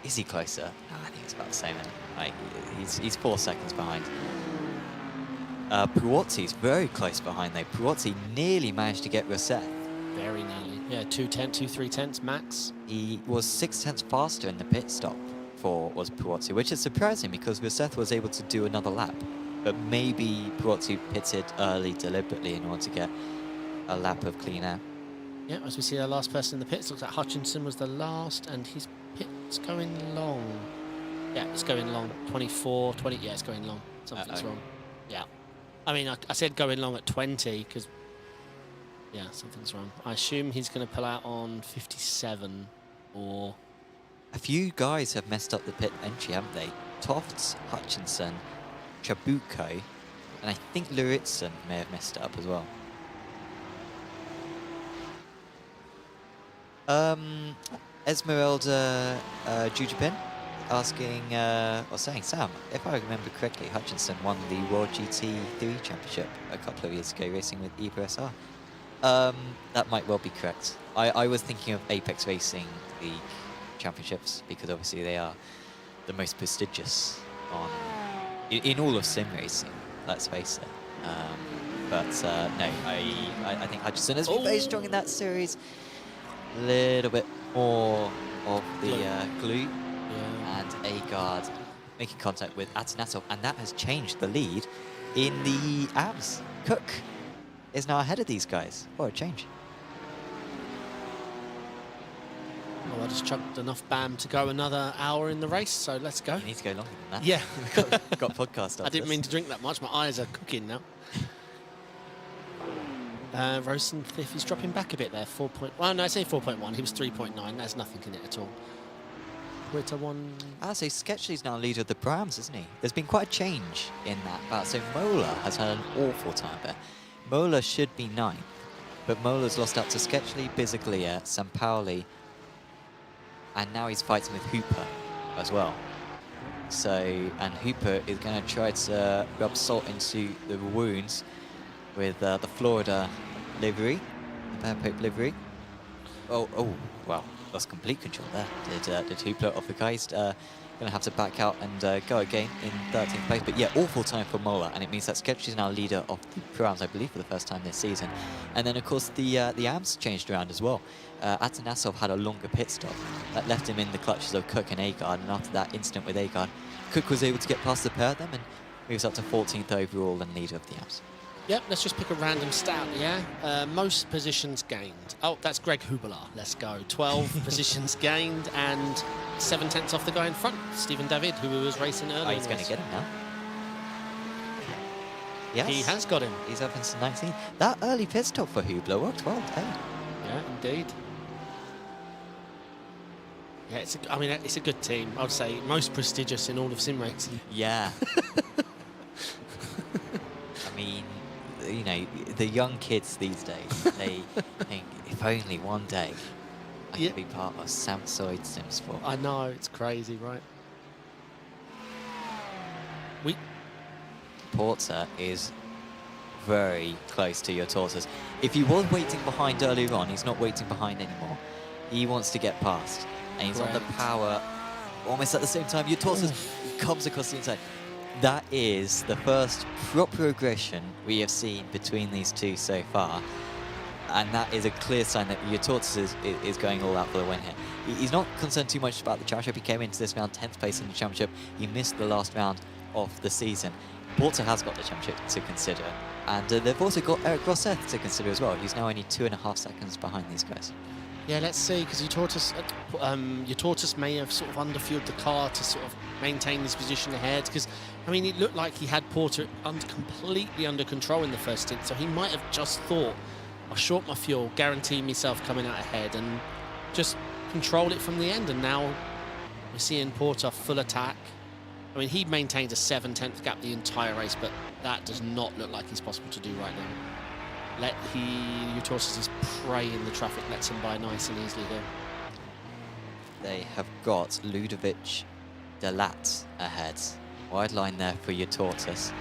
Is he closer? No, I think it's about the same. Like, he's 4 seconds behind. Puozzi's very close behind though. Puozzi nearly managed to get Rosseth. Very nearly. Yeah, 2 tenths max. He was 6 tenths faster in the pit stop was Puozzi, which is surprising because Rosseth was able to do another lap. But maybe Puozzi pitted early deliberately in order to get a lap of clean air. Yeah, as we see our last person in the pits, looks like Hutchinson was the last, and his pit's going long. Yeah, it's going long. 24, 20. Yeah, it's going long. Something's wrong. Yeah. I mean, I said going long at 20 because, yeah, something's wrong. I assume he's going to pull out on 57 or... A few guys have messed up the pit entry, haven't they? Tofts, Hutchinson, Chabuco, and I think Luritsen may have messed it up as well. Esmeralda Jujapin asking, or saying, Sam, if I remember correctly, Hutchinson won the World GT3 Championship a couple of years ago, racing with Ibra SR. That might well be correct. I was thinking of Apex Racing League Championships because obviously they are the most prestigious in all of sim racing, let's face it. But no, I think Hutchinson has been very strong in that series. A little bit more of the glue. Yeah. And Agard making contact with Atanasov, and that has changed the lead in the abs. Cook is now ahead of these guys. What a change. Well, I just chucked enough BAM to go another hour in the race, so let's go. You need to go longer than that. Yeah. got podcast after I didn't this. mean to drink that much. My eyes are cooking now. Rosen fifth, he's dropping back a bit there. 4. Well, no, I say 4.1. He was 3.9. There's nothing in it at all. Witter one. So Sketchley's now leader of the Browns, isn't he? There's been quite a change in that battle. So Mola has had an awful time there. Mola should be 9th, but Mola's lost out to Sketchley, Bisaglia, Sampaoli, and now he's fighting with Hooper as well. So, and Hooper is going to try to rub salt into the wounds with the Florida livery, the Bear Pope livery. Oh, wow, lost complete control there. Did Hooper off the Geist. Going to have to back out and go again in 13th place. But yeah, awful time for Mola, and it means that Sketch is now leader of the Pro-Ams, I believe, for the first time this season. And then, of course, the AMs changed around as well. Atanasov had a longer pit stop that left him in the clutches of Cook and Agard, and after that incident with Agard, Cook was able to get past the pair of them and moves up to 14th overall and leader of the AMs. Yep, let's just pick a random stat, yeah? Most positions gained. Oh, that's Greg Hubler. Let's go. 12 positions gained and 7 tenths off the guy in front, Stephen David, who was racing earlier. Oh, he's going to get him now. Yes. He has got him. He's up into 19th. That early pit stop for Hubler worked well, hey? Yeah, indeed. Yeah, it's a good team. I would say most prestigious in all of sim racing. Yeah. I mean, you know, the young kids these days, they think, if only one day I could be part of Samsoid Sim Sport. I know, it's crazy, right? Porter is very close to your tortoise. If he was waiting behind earlier on, he's not waiting behind anymore. He wants to get past. And he's on the power almost at the same time. Your tortoise comes across the inside. That is the first proper aggression we have seen between these two so far. And that is a clear sign that your tortoise is going all out for the win here. He's not concerned too much about the championship. He came into this round 10th place in the championship. He missed the last round of the season. Porter has got the championship to consider. And they've also got Eric Rosseth to consider as well. He's now only 2.5 seconds behind these guys. Yeah, let's see, because your tortoise may have sort of underfueled the car to sort of maintain his position ahead. Because, I mean, it looked like he had Porter completely under control in the first stint, so he might have just thought, I'll short my fuel, guarantee myself coming out ahead, and just control it from the end. And now we're seeing Porter full attack. I mean, he maintains a 7/10 gap the entire race, but that does not look like it's possible to do right now. Your tortoise's prey in the traffic lets him by nice and easily here. They have got Ludovic Delat ahead. Wide line there for your tortoise.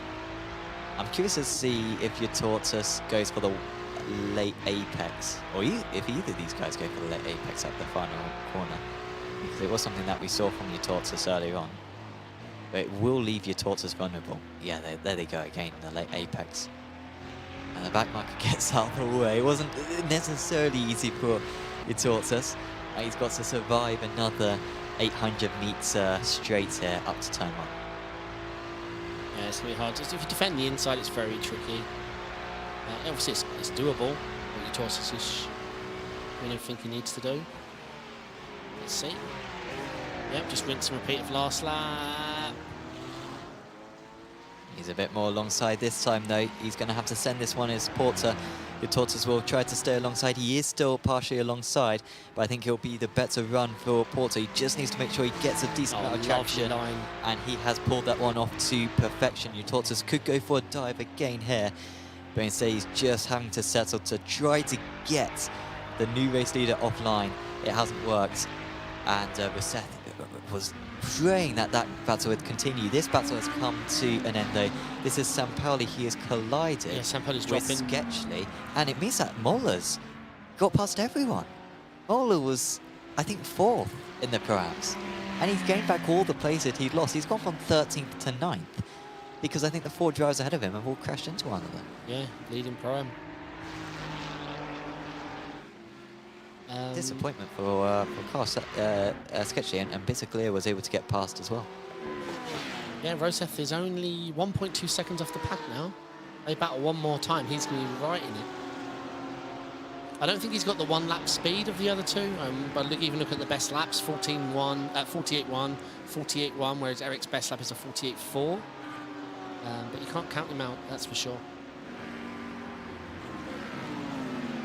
I'm curious to see if your Tortoise goes for the late apex, or if either of these guys go for the late apex at the final corner. Because it was something that we saw from your Tortoise earlier on. But it will leave your Tortoise vulnerable. Yeah, there they go again, the late apex. And the back marker gets out of the way. It wasn't necessarily easy for your Tortoise. He's got to survive another 800 meter straight here up to turn 1. Yeah, it's going to be hard. If you defend the inside, it's very tricky. Obviously, it's doable. What your Tortoise is doing everything he needs to do. Let's see. Yep, just rinse and repeat of last lap. He's a bit more alongside this time, though. He's going to have to send this one as Porter. Your Tortoise will try to stay alongside. He is still partially alongside, but I think he'll be the better run for Porter. He just needs to make sure he gets a decent amount of traction, and he has pulled that one off to perfection. Your Tortoise could go for a dive again here, but instead he's just having to settle to try to get the new race leader offline. It hasn't worked, and Roseth was praying that battle would continue. This battle has come to an end, though. This is Sampaoli. He has collided with Sketchley, and it means that Moller's got past everyone. Moller was, I think, 4th in the Pro-Ams, and he's gained back all the places he'd lost. He's gone from 13th to 9th, because I think the 4 drivers ahead of him have all crashed into one of them. Yeah, leading Pro-Am. Disappointment for Carl Sketchley, and Bitterclear was able to get past as well. Yeah, Roseth is only 1.2 seconds off the pack now. They battle one more time, he's going to be right in it. I don't think he's got the 1 lap speed of the other two, but even look at the best laps, 48.1, 48.1, whereas Eric's best lap is a 48.4. But you can't count him out, that's for sure.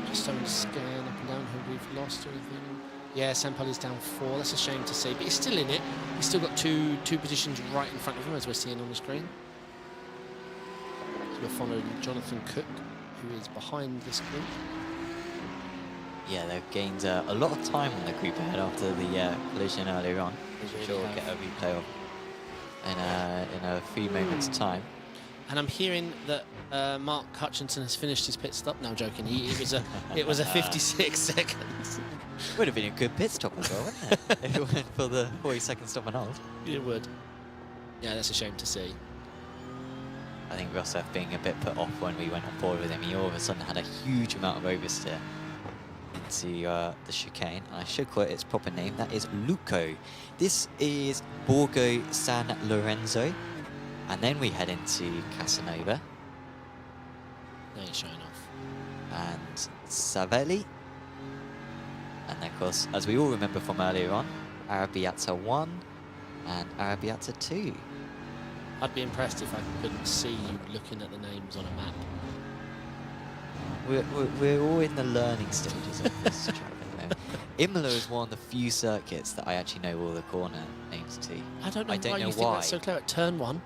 Just having to scan up and down who we've lost or anything. Yeah, Sampaoli's down 4. That's a shame to see, but he's still in it. He's still got two positions right in front of him, as we're seeing on the screen. So we're following Jonathan Cook, who is behind this group. Yeah, they've gained a lot of time on the group ahead after the collision earlier on. I'm sure we'll get a replay of in a few moments' time. And I'm hearing that Mark Hutchinson has finished his pit stop. No, I'm joking. It was a 56 seconds. Would have been a good pit stop as well, wouldn't it? If it went for the 40-second stop and hold. It would. Yeah, that's a shame to see. I think Rosef being a bit put off when we went on board with him. He all of a sudden had a huge amount of oversteer into the chicane. I should quote its proper name. That is Luco. This is Borgo San Lorenzo. And then we head into Casanova. Now you're showing off. And Savelli. And then, of course, as we all remember from earlier on, Arrabbiata 1 and Arrabbiata 2. I'd be impressed if I couldn't see you looking at the names on a map. We're all in the learning stages of this track at the moment. Imola is one of the few circuits that I actually know all the corner names to. I don't know why you think that's so clear. At turn 1,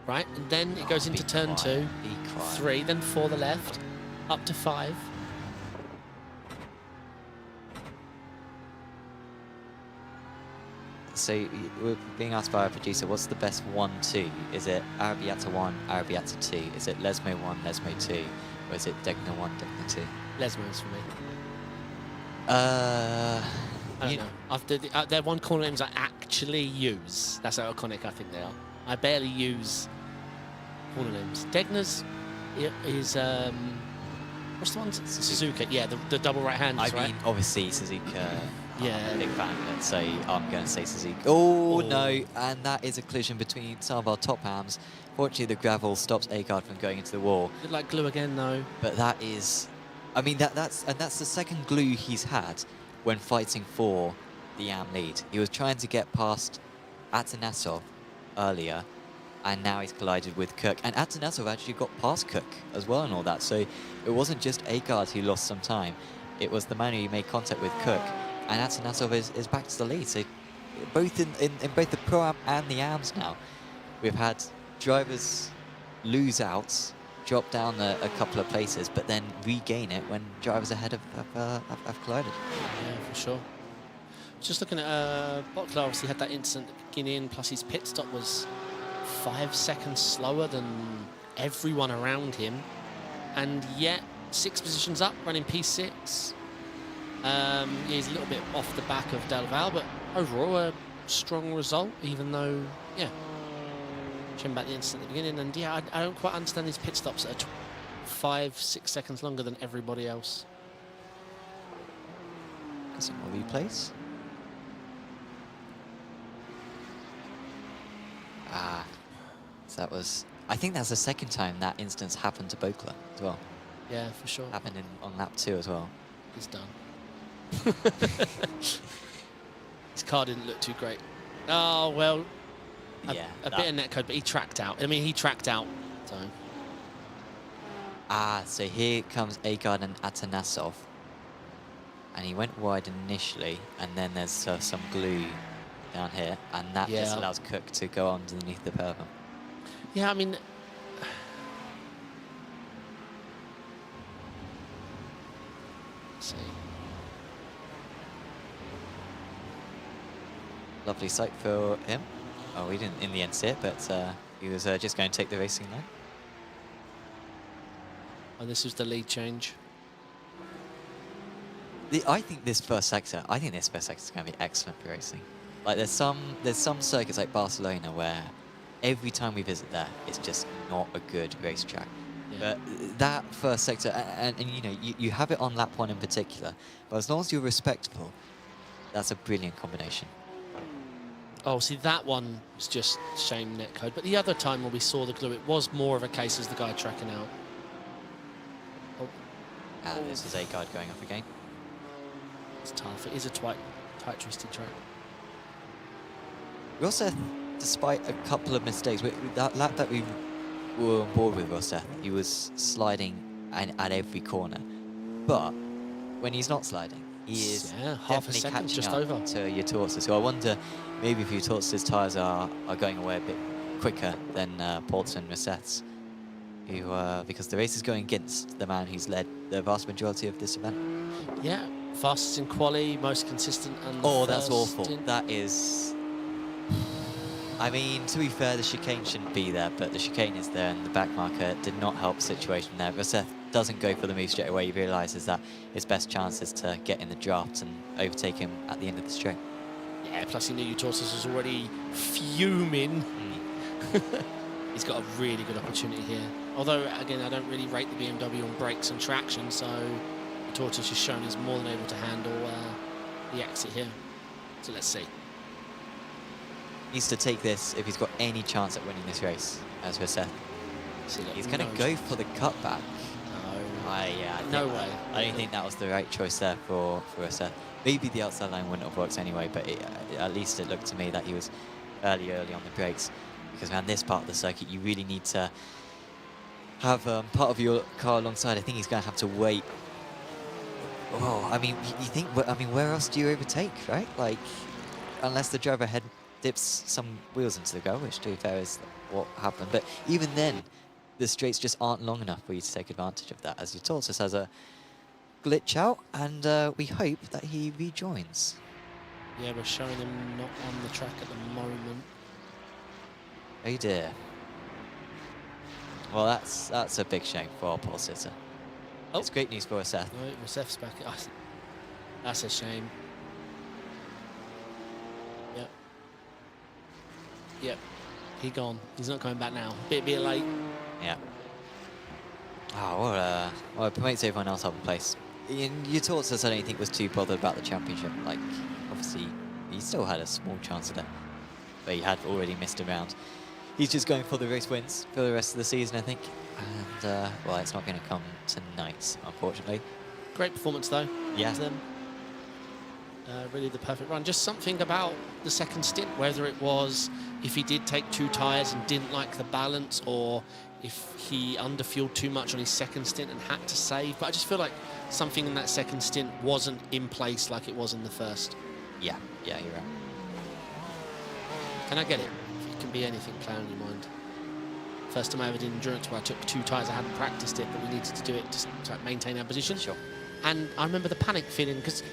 right? And then it goes into turn 2, 3, then 4 the left, up to 5. So we're being asked by our producer, what's the best 1-2? Is it Arrabbiata 1, Arrabbiata 2? Is it Lesmo 1, Lesmo 2? Or is it Degna 1, Degna 2? Lesmo's for me. I don't know. They're one corner names I actually use. That's how iconic I think they are. I barely use corner names. Degna's is what's the one? Suzuka. Yeah, the double right-handers, right? I mean, obviously Suzuka. Yeah. I'm a big fan, so I'm going to say Suzuka. Oh, no, and that is a collision between some of our top hams. Fortunately, the gravel stops Agard from going into the wall. Bit like glue again, though. But that is, I mean, that's the second glue he's had when fighting for the AM lead. He was trying to get past Atanasov earlier, and now he's collided with Cook. And Atanasov actually got past Cook as well and all that. So it wasn't just Agard who lost some time. It was the man who made contact with Cook. And Atanasov is back to the lead. So both in both the Pro-Am and the AMs now, we've had drivers lose out, drop down a couple of places, but then regain it when drivers ahead have collided. Yeah, for sure. Just looking at Bottler, obviously had that incident at the beginning, plus his pit stop was 5 seconds slower than everyone around him, and yet 6 positions up, running P6. Yeah, he's a little bit off the back of Del Val, but overall a strong result, even though, yeah, showing back the instant at the beginning. And yeah, I don't quite understand these pit stops that are 5-6 seconds longer than everybody else. Got some more replays. Ah, so that was... I think that's the second time that instance happened to Bokler as well. Yeah, for sure. Happened on lap 2 as well. He's done. His car didn't look too great. Oh, well, Yeah. a bit of netcode, but he tracked out. I mean, he tracked out, so... Ah, so here comes Agard and Atanasov. And he went wide initially, and then there's some glue down here, and that just allows Cook to go underneath the purple. Yeah, I mean... Let's see. Lovely sight for him. Oh, we didn't in the end see it, but he was just going to take the racing line. And this was the lead change. I think this first sector is going to be excellent for racing. Like there's some circuits like Barcelona where every time we visit there, it's just not a good racetrack. Yeah. But that first sector, and you know, you have it on lap 1 in particular, but as long as you're respectable, that's a brilliant combination. Oh, see, that one was just shame netcode. But the other time when we saw the glue, it was more of a case as the guy tracking out. Oh. And this is Agard going up again. It's tough. It is a tight twisted track. Rosseth, despite a couple of mistakes, that lap that we were on board with Rosseth, he was sliding at every corner. But when he's not sliding, he is half a second catching just up over to Utorsa. So I wonder maybe if Utorsa's tyres are going away a bit quicker than Paul's and Rosseth's, who because the race is going against the man who's led the vast majority of this event. Yeah, fastest in quali, most consistent, and oh, that's awful. in... That is. I mean, to be fair, the chicane shouldn't be there, but the chicane is there, and the back marker did not help the situation there. Rosseth doesn't go for the move straight away. He realises that his best chance is to get in the draft and overtake him at the end of the straight. Yeah, plus he knew Utorsis was already fuming. He's got a really good opportunity here. Although, again, I don't really rate the BMW on brakes and traction, so Utorsis has shown he's more than able to handle the exit here. So let's see. Needs to take this if he's got any chance at winning this race, as Rosseth. He's going to go for the cutback. No way. I don't think that was the right choice there for Rosseth. Maybe the outside line wouldn't have worked anyway, but at least it looked to me that he was early on the brakes. Because around this part of the circuit, you really need to have part of your car alongside. I think he's going to have to wait. Oh, I mean, you think? I mean, where else do you overtake, right? Like, unless the driver ahead dips some wheels into the ground, which to be fair is what happened. But even then, the straights just aren't long enough for you to take advantage of that, as Utorsis has a glitch out, and we hope that he rejoins. Yeah, we're showing him not on the track at the moment. Oh dear. Well, that's a big shame for our pole sitter. Oh. It's great news for Rosseth. No, Rosseth's back. Oh, that's a shame. Yep. Yep. He gone. He's not coming back now. Bit late. Yeah. Oh, well, it promotes everyone else up in place. Utorsis, I don't think was too bothered about the championship. Like, obviously, he still had a small chance at it, but he had already missed a round. He's just going for the race wins for the rest of the season, I think. And, well, it's not going to come tonight, unfortunately. Great performance, though. Yeah. Really the perfect run. Just something about the second stint, whether it was if he did take 2 tyres and didn't like the balance, or if he underfueled too much on his second stint and had to save. But I just feel like something in that second stint wasn't in place like it was in the first. Yeah, you're right. And I get it. It can be anything playing on your mind. First time I ever did endurance where I took 2 tyres, I hadn't practiced it, but we needed to do it to maintain our position. Sure. And I remember the panic feeling, because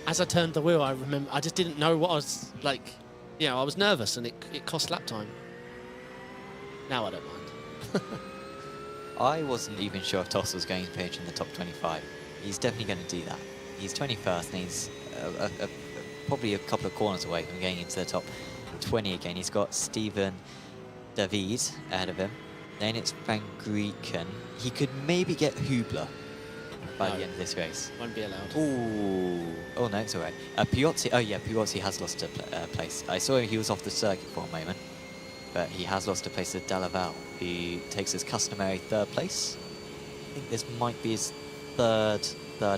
as I turned the wheel, I just didn't know what I was like. You know, I was nervous, and it cost lap time. Now I don't mind. I wasn't even sure if Toss was going to finish in the top 25. He's definitely going to do that. He's 21st and he's probably a couple of corners away from getting into the top 20 again. He's got Steven David ahead of him. Then it's Van Grieken. He could maybe get Hubler by the end of this race. Won't be allowed. Ooh. Oh, no, it's all right. Piozzi. Oh, yeah, Piozzi has lost a place. I saw he was off the circuit for a moment, but he has lost a place to Delaval, who takes his customary 3rd place. I think this might be his third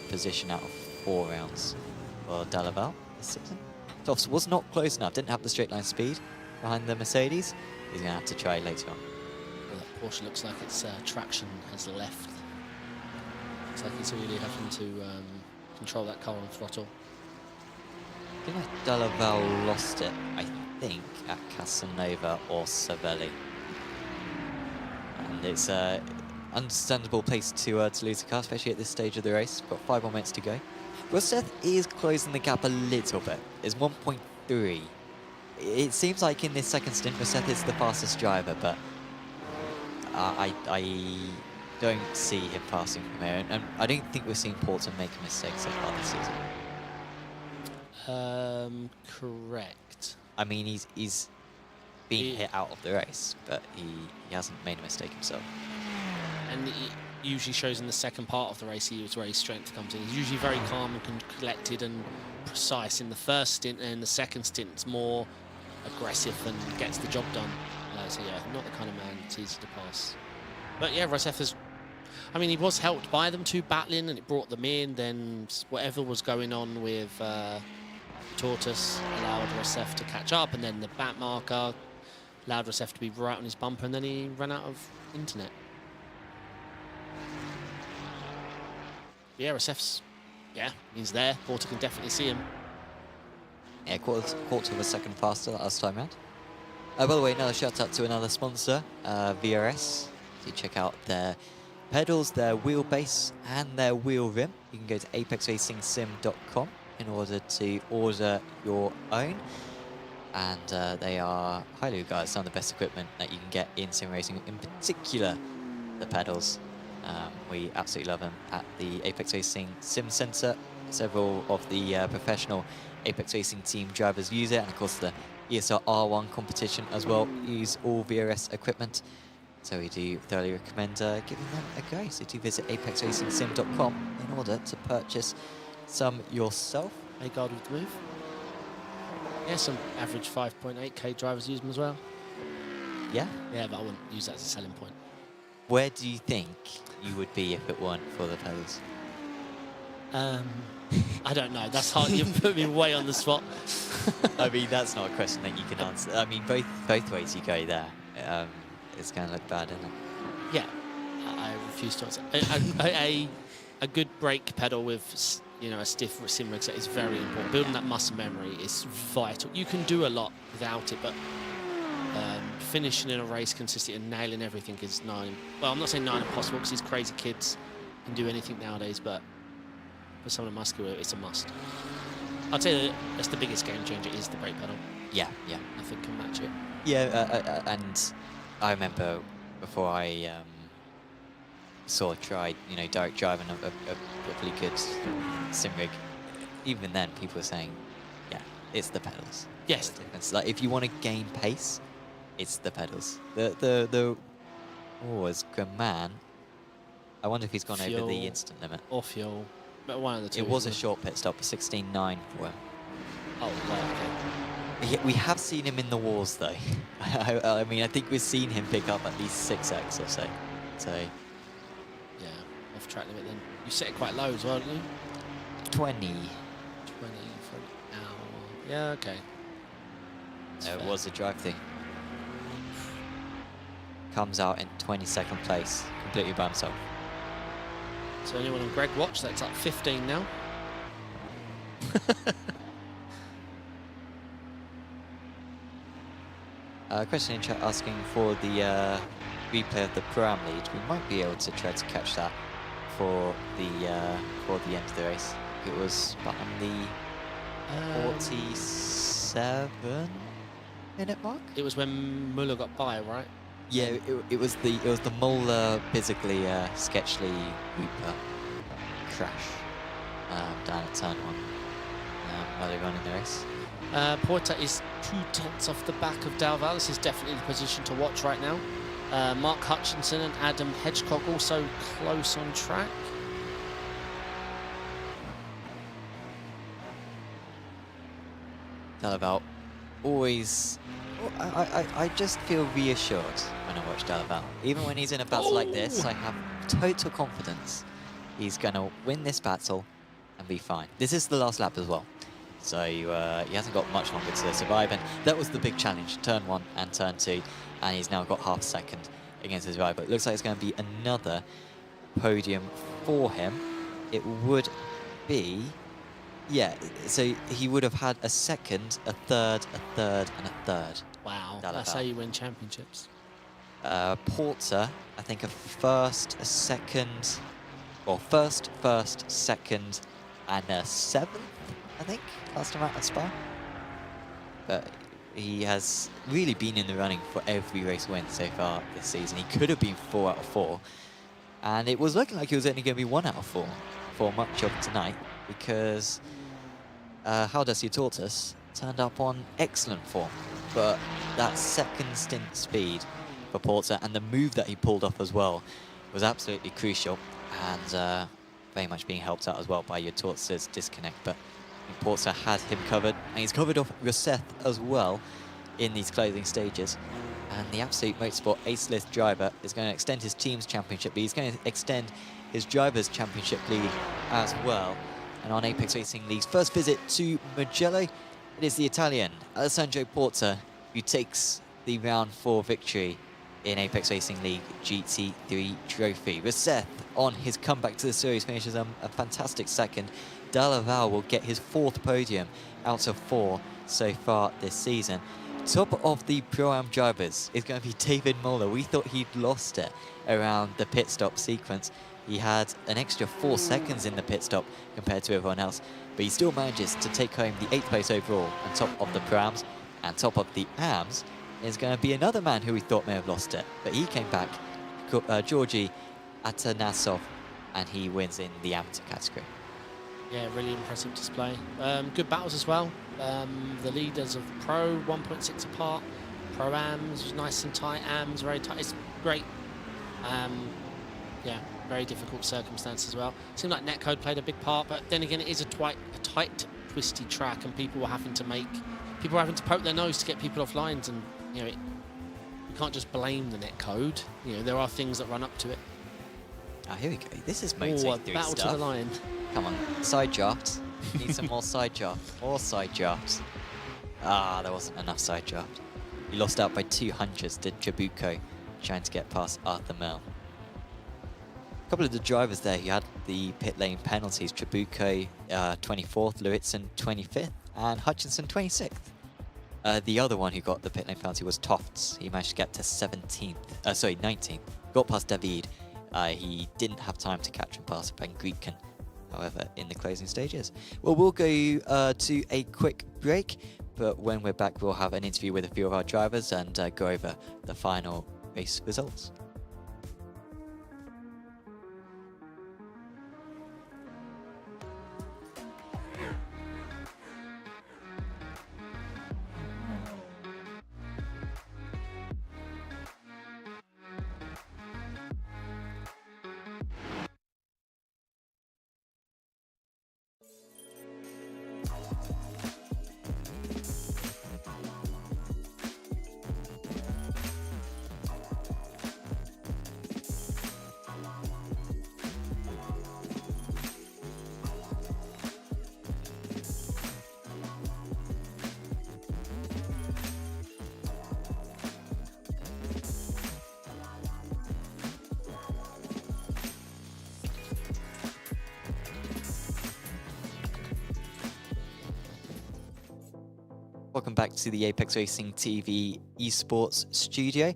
position out of 4 rounds for Delaval this season. Toffs was not close enough, didn't have the straight line speed behind the Mercedes. He's going to have to try later on. Well, that Porsche looks like its traction has left. Looks like it's really having to control that car on throttle. I think Delaval lost it, I think, at Casanova or Savelli. And it's an understandable place to lose a car, especially at this stage of the race. Got 5 more minutes to go. Roseth is closing the gap a little bit. It's 1.3. It seems like in this second stint, Roseth is the fastest driver, but I don't see him passing from here. And I don't think we're seeing Porter make a mistake so far this season. Correct. I mean, he's been hit out of the race, but he hasn't made a mistake himself. And it usually shows in the second part of the race where his strength comes in. He's usually very calm and collected and precise in the first stint, and in the second stint it's more aggressive and gets the job done. So yeah, not the kind of man it's easy to pass. But yeah, Rosef has, I mean, he was helped by them 2 battling and it brought them in. Then whatever was going on with Tortoise allowed Rosef to catch up, and then the back marker allowed Rosef to be right on his bumper, and then he ran out of internet. Yeah, Rosef's, he's there. Porter can definitely see him. Yeah, quarter of a second faster last time round. By the way, another shout out to another sponsor, VRS. So you check out their pedals, their wheelbase, and their wheel rim. You can go to apexracingsim.com in order to order your own. And they are highly regarded as some of the best equipment that you can get in sim racing, in particular the pedals. We absolutely love them at the Apex Racing Sim Centre. Several of the professional Apex Racing team drivers use it, and of course the ESR R1 competition as well use all VRS equipment. So we do thoroughly recommend giving them a go. So do visit apexracingsim.com in order to purchase some yourself. A guard with the move. Yeah, some average 5.8k drivers use them as well. Yeah? Yeah, but I wouldn't use that as a selling point. Where do you think you would be if it weren't for the pedals? I don't know. That's hard. You put me way on the spot. I mean, that's not a question that you can answer. I mean, both ways you go there. It's going to look bad, isn't it? Yeah, I refuse to answer. A good brake pedal with, you know, a stiff sim rig set is very important. Building that muscle memory is vital. You can do a lot without it, but finishing in a race consistently and nailing everything is well, I'm not saying nigh impossible because these crazy kids can do anything nowadays, but for someone muscular, it's a must. I'd say that that's the biggest game changer is the brake pedal. Yeah. Nothing can match it. Yeah, and I remember before I tried, direct driving a pretty good sim rig. Even then, people were saying, yeah, it's the pedals. Yes. It's like if you want to gain pace, it's the pedals. As Graman, I wonder if he's gone over the instant limit. Or fuel. But one of the two. It was a short pit stop, 16.9 for him. Oh, okay. We have seen him in the wars, though. I mean, I think we've seen him pick up at least 6x or so. Yeah, off track limit then. You set it quite low as well, didn't you? 20. 20 for an hour. Yeah, okay. No, it was a drive thing. Comes out in 22nd place, completely by himself. So anyone on Greg watch, that's up 15 now. Question in chat asking for the replay of the Pram lead. We might be able to try to catch that for the end of the race. It was about on the 47-minute mark. It was when Muller got by, right? Yeah, it was the Mola Bizzigly Sketchley Hooper crash down at turn 1 earlier on in the race. Porter is 2/10 off the back of Dalval. This is definitely the position to watch right now. Mark Hutchinson and Adam Hedgecock also close on track. Dalval always... I just feel reassured when I watch Dalval. Even when he's in a battle like this, I have total confidence he's going to win this battle and be fine. This is the last lap as well, so he hasn't got much longer to survive, and that was the big challenge, turn 1 and turn 2, and he's now got half a second against his rival. It looks like it's going to be another podium for him. It would be... Yeah, so he would have had a second, a third, and a third. Wow, Dalval. that's how you win championships. Porter, I think a first, a second, well, first, second, and a 7th, I think, last time out at Spa. But he has really been in the running for every race win so far this season. He could have been 4 out of 4, and it was looking like he was only going to be 1 out of 4 for much of tonight, because How Does He Tortoise turned up on excellent form, but that second stint speed for Porter and the move that he pulled off as well was absolutely crucial, and very much being helped out as well by your Tortoise's disconnect. But I think Porter had him covered, and he's covered off Rosseth as well in these closing stages. And the Absolute Motorsport ace-list driver is going to extend his team's championship lead. He's going to extend his driver's championship lead as well. And on Apex Racing League's first visit to Mugello, it is the Italian Alessandro Porta who takes the round 4 victory in Apex Racing League GT3 trophy. Rosseth, on his comeback to the series, finishes a fantastic second. Dalval will get his 4th podium out of 4 so far this season. Top of the Pro-Am drivers is going to be David Mola. We thought he'd lost it around the pit stop sequence. He had an extra 4 seconds in the pit stop compared to everyone else, but he still manages to take home the 8th place overall on top of the Pro-Ams. And top of the AMs is going to be another man who we thought may have lost it, but he came back, Georgi Atanasov, and he wins in the amateur category. Yeah, really impressive display. Good battles as well. The leaders of Pro, 1.6 apart. Pro-Ams was nice and tight. AMs, very tight. It's great. Yeah, very difficult circumstance as well. Seemed like netcode played a big part, but then again, it is a tight, twisty track, and people were having to poke their nose to get people off lines, and you know, you can't just blame the netcode. You know, there are things that run up to it. Ah, here we go. This is Moto Oh, a 3 battle stuff. to the line. Come on, side draft. Need some more side draft. More side drafts. Ah, there wasn't enough side draft. He lost out by 200s, did Trabuco, trying to get past Arthur Mill. A couple of the drivers there who had the pit lane penalties. Trabuco 24th, Lewitson 25th, and Hutchinson 26th. The other one who got the pit lane penalty was Tofts. He managed to get to 19th. Got past David. He didn't have time to catch and pass Ben Greetken, however, in the closing stages. Well, we'll go to a quick break, but when we're back, we'll have an interview with a few of our drivers and go over the final race results. Welcome back to the Apex Racing TV esports studio.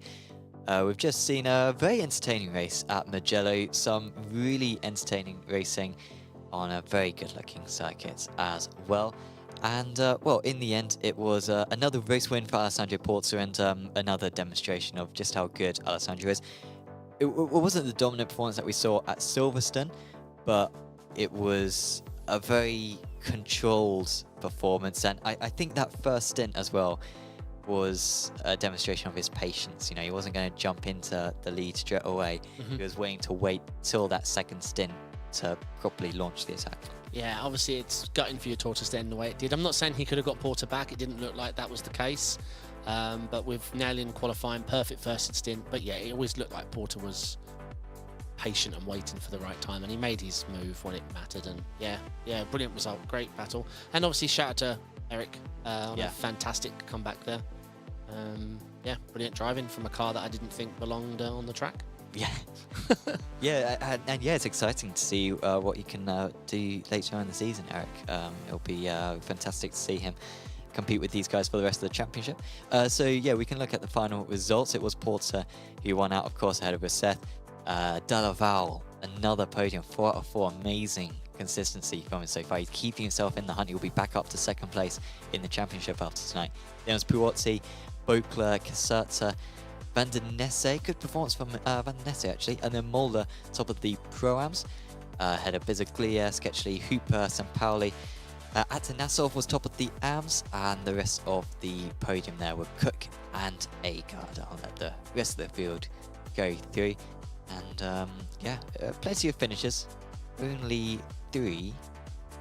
We've just seen a very entertaining race at Mugello, some really entertaining racing on a very good looking circuit as well. And, well, in the end, it was another race win for Alessandro Porta and another demonstration of just how good Alessandro is. It wasn't the dominant performance that we saw at Silverstone, but it was a very controlled performance. And I think that first stint as well was a demonstration of his patience. You know, he wasn't going to jump into the lead straight away. He was waiting to wait till that second stint to properly launch the attack. Yeah, obviously it's gutting for your Torta to end the way it did. I'm not saying he could have got Porter back. It didn't look like that was the case. But with nailing qualifying, perfect first stint. But yeah, it always looked like Porter was patient and waiting for the right time, and he made his move when it mattered. And yeah, brilliant result, great battle. And obviously shout out to Eric on a fantastic comeback there. Yeah, brilliant driving from a car that I didn't think belonged on the track. Yeah, and yeah, it's exciting to see what he can do later on in the season, Eric. It'll be fantastic to see him compete with these guys for the rest of the championship. So yeah, we can look at the final results. It was Porter who won out, of course, ahead of Seth. Delaval, another podium, 4 out of 4, amazing consistency from him so far. He's keeping himself in the hunt. He will be back up to second place in the championship after tonight. Then was Puozzi, Bokler, Caserta, Van der Nesse, good performance from Van der Nesse actually, and then Mulder, top of the Pro-Ams, ahead of Bizaglia, Sketchley, Hooper, Sampaoli. Atanasov was top of the AMS, and the rest of the podium there were Cook and Agard. I'll let the rest of the field go through. And yeah, plenty of finishes, only 3.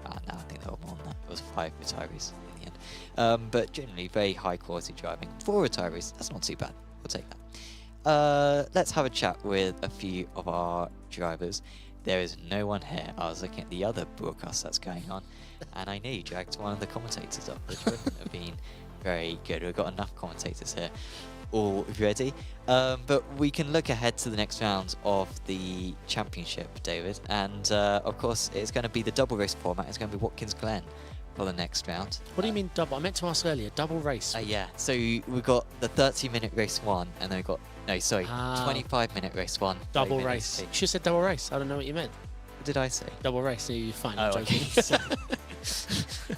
No, I think there were more than that. It was 5 retirees in the end. But generally, very high quality driving. 4 retirees, that's not too bad. We'll take that. Let's have a chat with a few of our drivers. There is no one here. I was looking at the other broadcast that's going on, and I knew you dragged one of the commentators up, which wouldn't have been very good. We've got enough commentators here already. But we can look ahead to the next round of the championship, David. And of course, it's going to be the double race format. It's going to be Watkins Glen for the next round. What do you mean double? I meant to ask earlier, double race. Yeah, so we've got the 30-minute race 1, and then we've got, 25-minute race 1. Double race. You should have said double race. I don't know what you meant. What did I say? Double race. You're fine. I'm joking. Okay.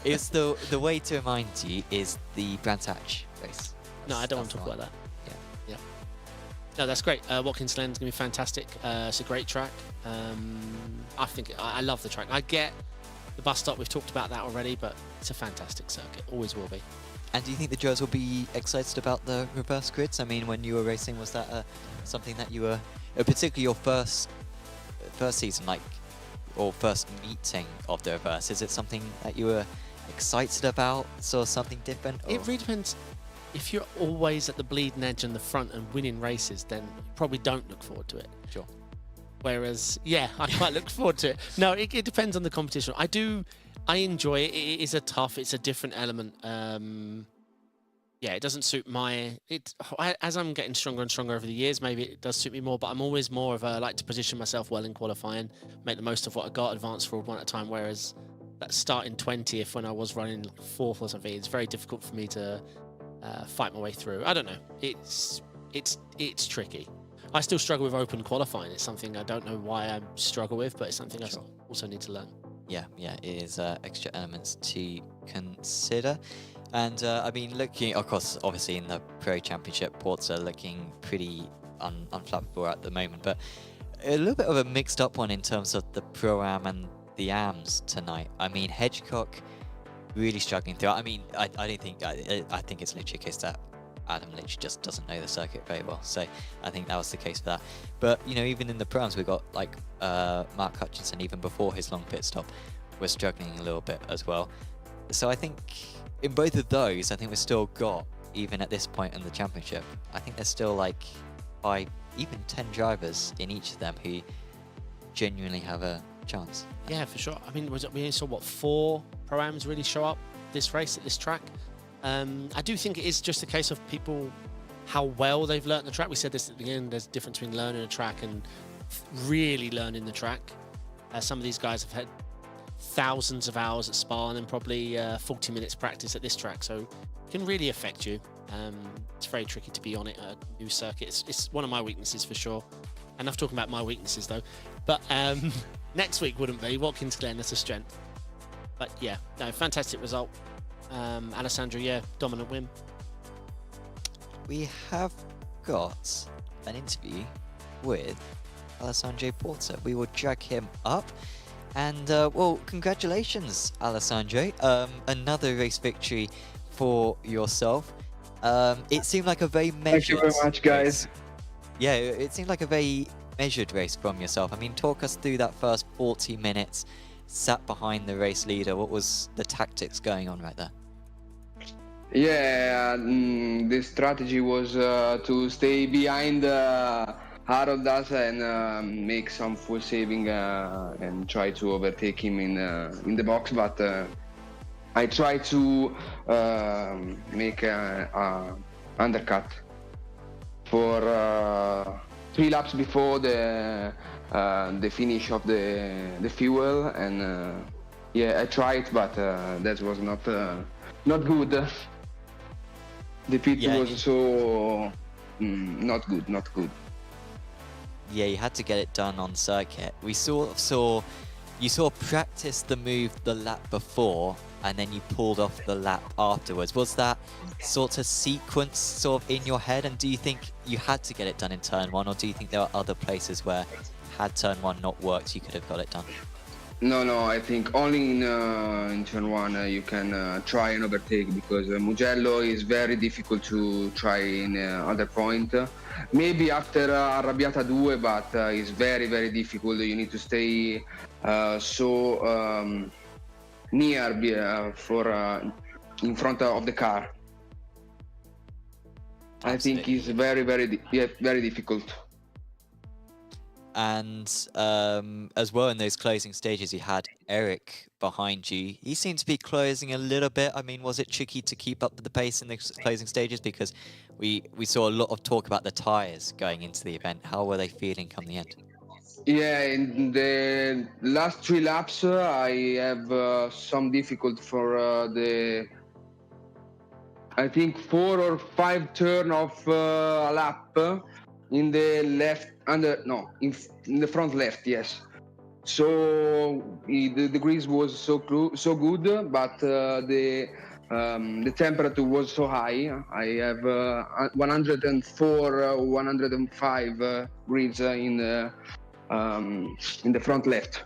It's the way to remind you is the Brands Hatch race. No, I don't want to talk about that. Yeah. No, that's great. Watkins Glen's going to be fantastic. It's a great track. I think I love the track. I get the bus stop, we've talked about that already, but it's a fantastic circuit, always will be. And do you think the drivers will be excited about the reverse grids? I mean, when you were racing, was that something that you were, particularly your first season, or first meeting of the reverse, is it something that you were excited about, saw something different? Or? It really depends. If you're always at the bleeding edge in the front and winning races, then you probably don't look forward to it. Sure. Whereas, yeah, I quite look forward to it. No, it depends on the competition. I enjoy it. It's a different element. Yeah, it doesn't suit as I'm getting stronger and stronger over the years, maybe it does suit me more, but I'm always more of I like to position myself well in qualifying, make the most of what I got, advance forward one at a time, whereas that starting 20th when I was running 4th or something, it's very difficult for me to fight my way through. I don't know. It's tricky. I still struggle with open qualifying. It's something I don't know why I struggle with, but it's something I also need to learn. Yeah, it is extra elements to consider. And I mean, looking, of course, obviously in the Pro Championship, ports are looking pretty unflappable at the moment, but a little bit of a mixed up one in terms of the Pro-Am and the AMs tonight. I mean, Hedgecock really struggling through. I mean, I think it's literally a case that Adam Lynch just doesn't know the circuit very well, so I think that was the case for that. But even in the Pro-Ams, we got Mark Hutchinson, even before his long pit stop, was struggling a little bit as well. So I think in both of those, I think we've still got, even at this point in the championship, I think there's still 5, even 10 drivers in each of them who genuinely have a chance. Yeah, for sure. I mean, we saw 4 Pro-Ams really show up this race at this track. I do think it is just a case of people, how well they've learnt the track. We said this at the beginning, there's a difference between learning a track and really learning the track. Some of these guys have had thousands of hours at Spa and then probably 40 minutes practice at this track, so it can really affect you. It's very tricky to be on it at a new circuit. It's one of my weaknesses for sure. Enough talking about my weaknesses though. But next week wouldn't be. Watkins Glen, that's a strength. But yeah, no, fantastic result. Alessandro, yeah, dominant win. We have got an interview with Alessandro Porta. We will drag him up. And, well, congratulations, Alessandro. Another race victory for yourself. It seemed like a very measured Thank you very much, guys. race. Yeah, it seemed like a very measured race from yourself. I mean, talk us through that first 40 minutes, sat behind the race leader. What was the tactics going on right there? Yeah, the strategy was to stay behind Harold does and make some full saving and try to overtake him in the box, but I tried to make a undercut for 3 laps before the finish of the fuel, and yeah, I tried, but that was not good. The pit was so not good. Yeah, you had to get it done on circuit. We sort of saw you practice the move the lap before, and then you pulled off the lap afterwards. Was that sort of sequence sort of in your head? And do you think you had to get it done in turn 1, or do you think there are other places where, had turn 1 not worked, you could have got it done? No, I think only in turn 1 you can try and overtake, because Mugello is very difficult to try in other point. Maybe after Arrabbiata 2, but it's very difficult. You need to stay so near for in front of the car. Absolutely. I think it's very difficult. And as well, in those closing stages, you had Eric behind you. He seemed to be closing a little bit. I mean, was it tricky to keep up with the pace in the closing stages? Because we saw a lot of talk about the tyres going into the event. How were they feeling come the end? Yeah, in the last 3 laps, I have some difficulty for I think 4 or 5 turn of a lap in the left, in the front left, yes. So the grease was so good, but the temperature was so high. I have 104, 105 grease in the front left.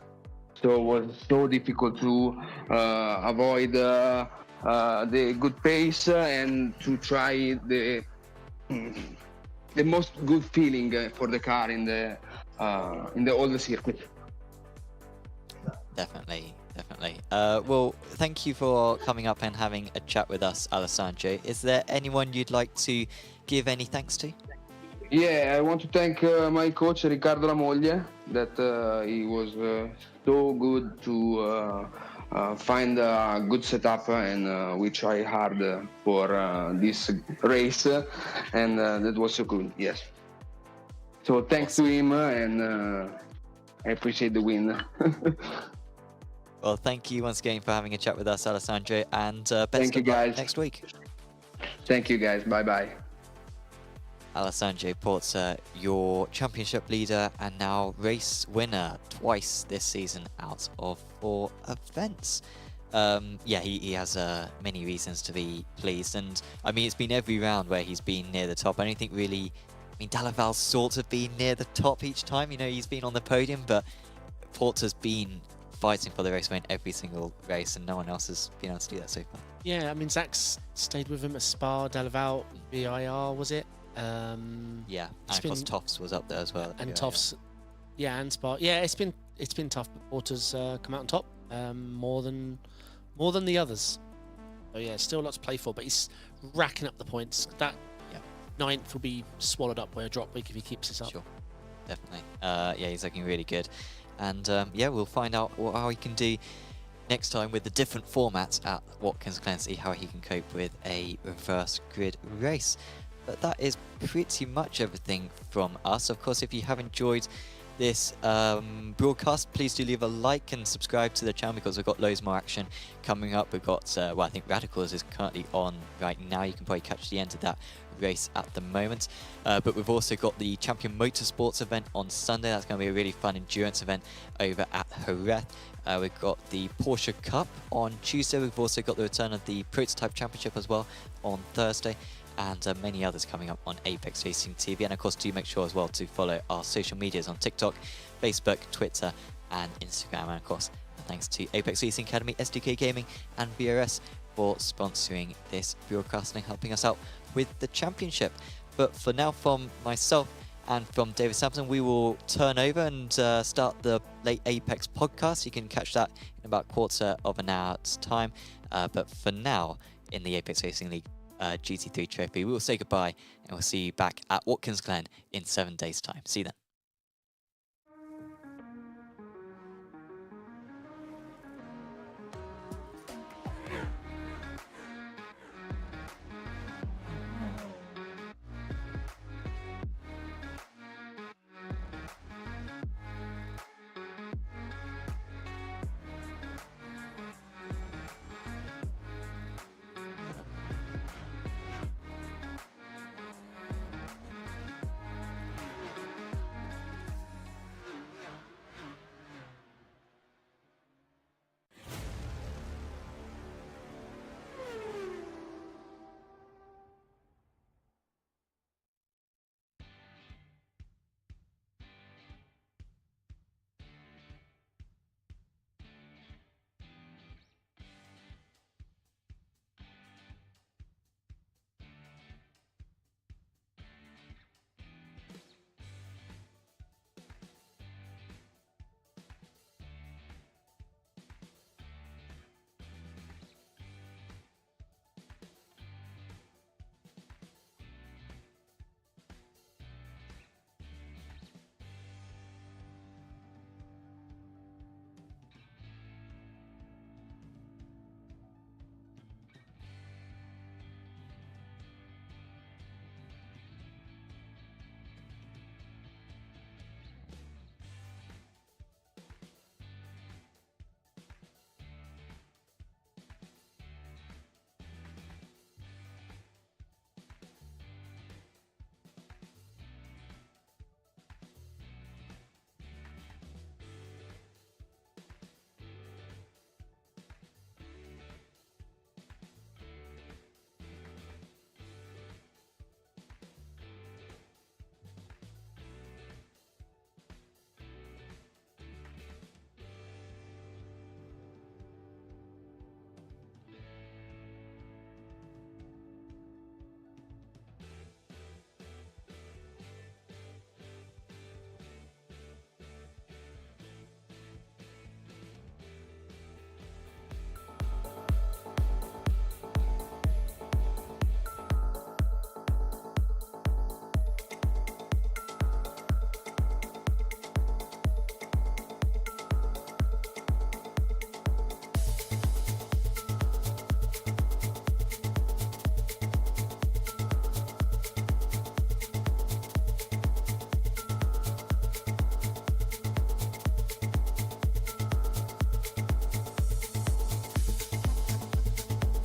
So it was so difficult to avoid the good pace and to try the most good feeling for the car in the older circuit. Definitely. Well, thank you for coming up and having a chat with us, Alessandro. Is there anyone you'd like to give any thanks to? Yeah, I want to thank my coach Riccardo Lamoglie, that he was so good to find a good setup, and we try hard for this race, and that was so good. Yes. So thanks to him, and I appreciate the win. Well, thank you once again for having a chat with us, Alessandro, and best thank you, of luck guys. next week. Thank you, guys. Bye-bye. Alessandro Porta, your championship leader and now race winner twice this season out of 4 events. Yeah, he has many reasons to be pleased, and I mean, it's been every round where he's been near the top. I don't think really, I mean, Dalaval's sort of been near the top each time. You know, he's been on the podium, but Porta's been fighting for the race win every single race, and no one else has been able to do that so far. Yeah, I mean, Zach's stayed with him at Spa, Dalaval, VIR, was it? Yeah, and of course Toffs was up there as well. And Toffs, yeah, and Spa. Yeah, it's been tough, but Porter's come out on top more than the others. So yeah, still lots to play for, but he's racking up the points. That 9th will be swallowed up by a drop week if he keeps this up. Sure, definitely. Yeah, he's looking really good, and yeah, we'll find out how he can do next time with the different formats at Watkins Glen, see how he can cope with a reverse grid race. But that is pretty much everything from us. Of course, if you have enjoyed this broadcast, please do leave a like and subscribe to the channel, because we've got loads more action coming up. We've got, well, I think Radicals is currently on right now. You can probably catch the end of that race at the moment. But we've also got the Champion Motorsports event on Sunday. That's going to be a really fun endurance event over at Jerez. We've got the Porsche Cup on Tuesday. We've also got the return of the Prototype Championship as well on Thursday, and many others coming up on Apex Racing TV. And of course, do make sure as well to follow our social medias on TikTok, Facebook, Twitter, and Instagram. And of course, thanks to Apex Racing Academy, SDK Gaming, and BRS for sponsoring this broadcast and helping us out with the championship. But for now, from myself and from David Sampson, we will turn over and start the Late Apex podcast. You can catch that in about a quarter of an hour's time. But for now, in the Apex Racing League GT3 trophy, we will say goodbye and we'll see you back at Watkins Glen in 7 days' time. See you then.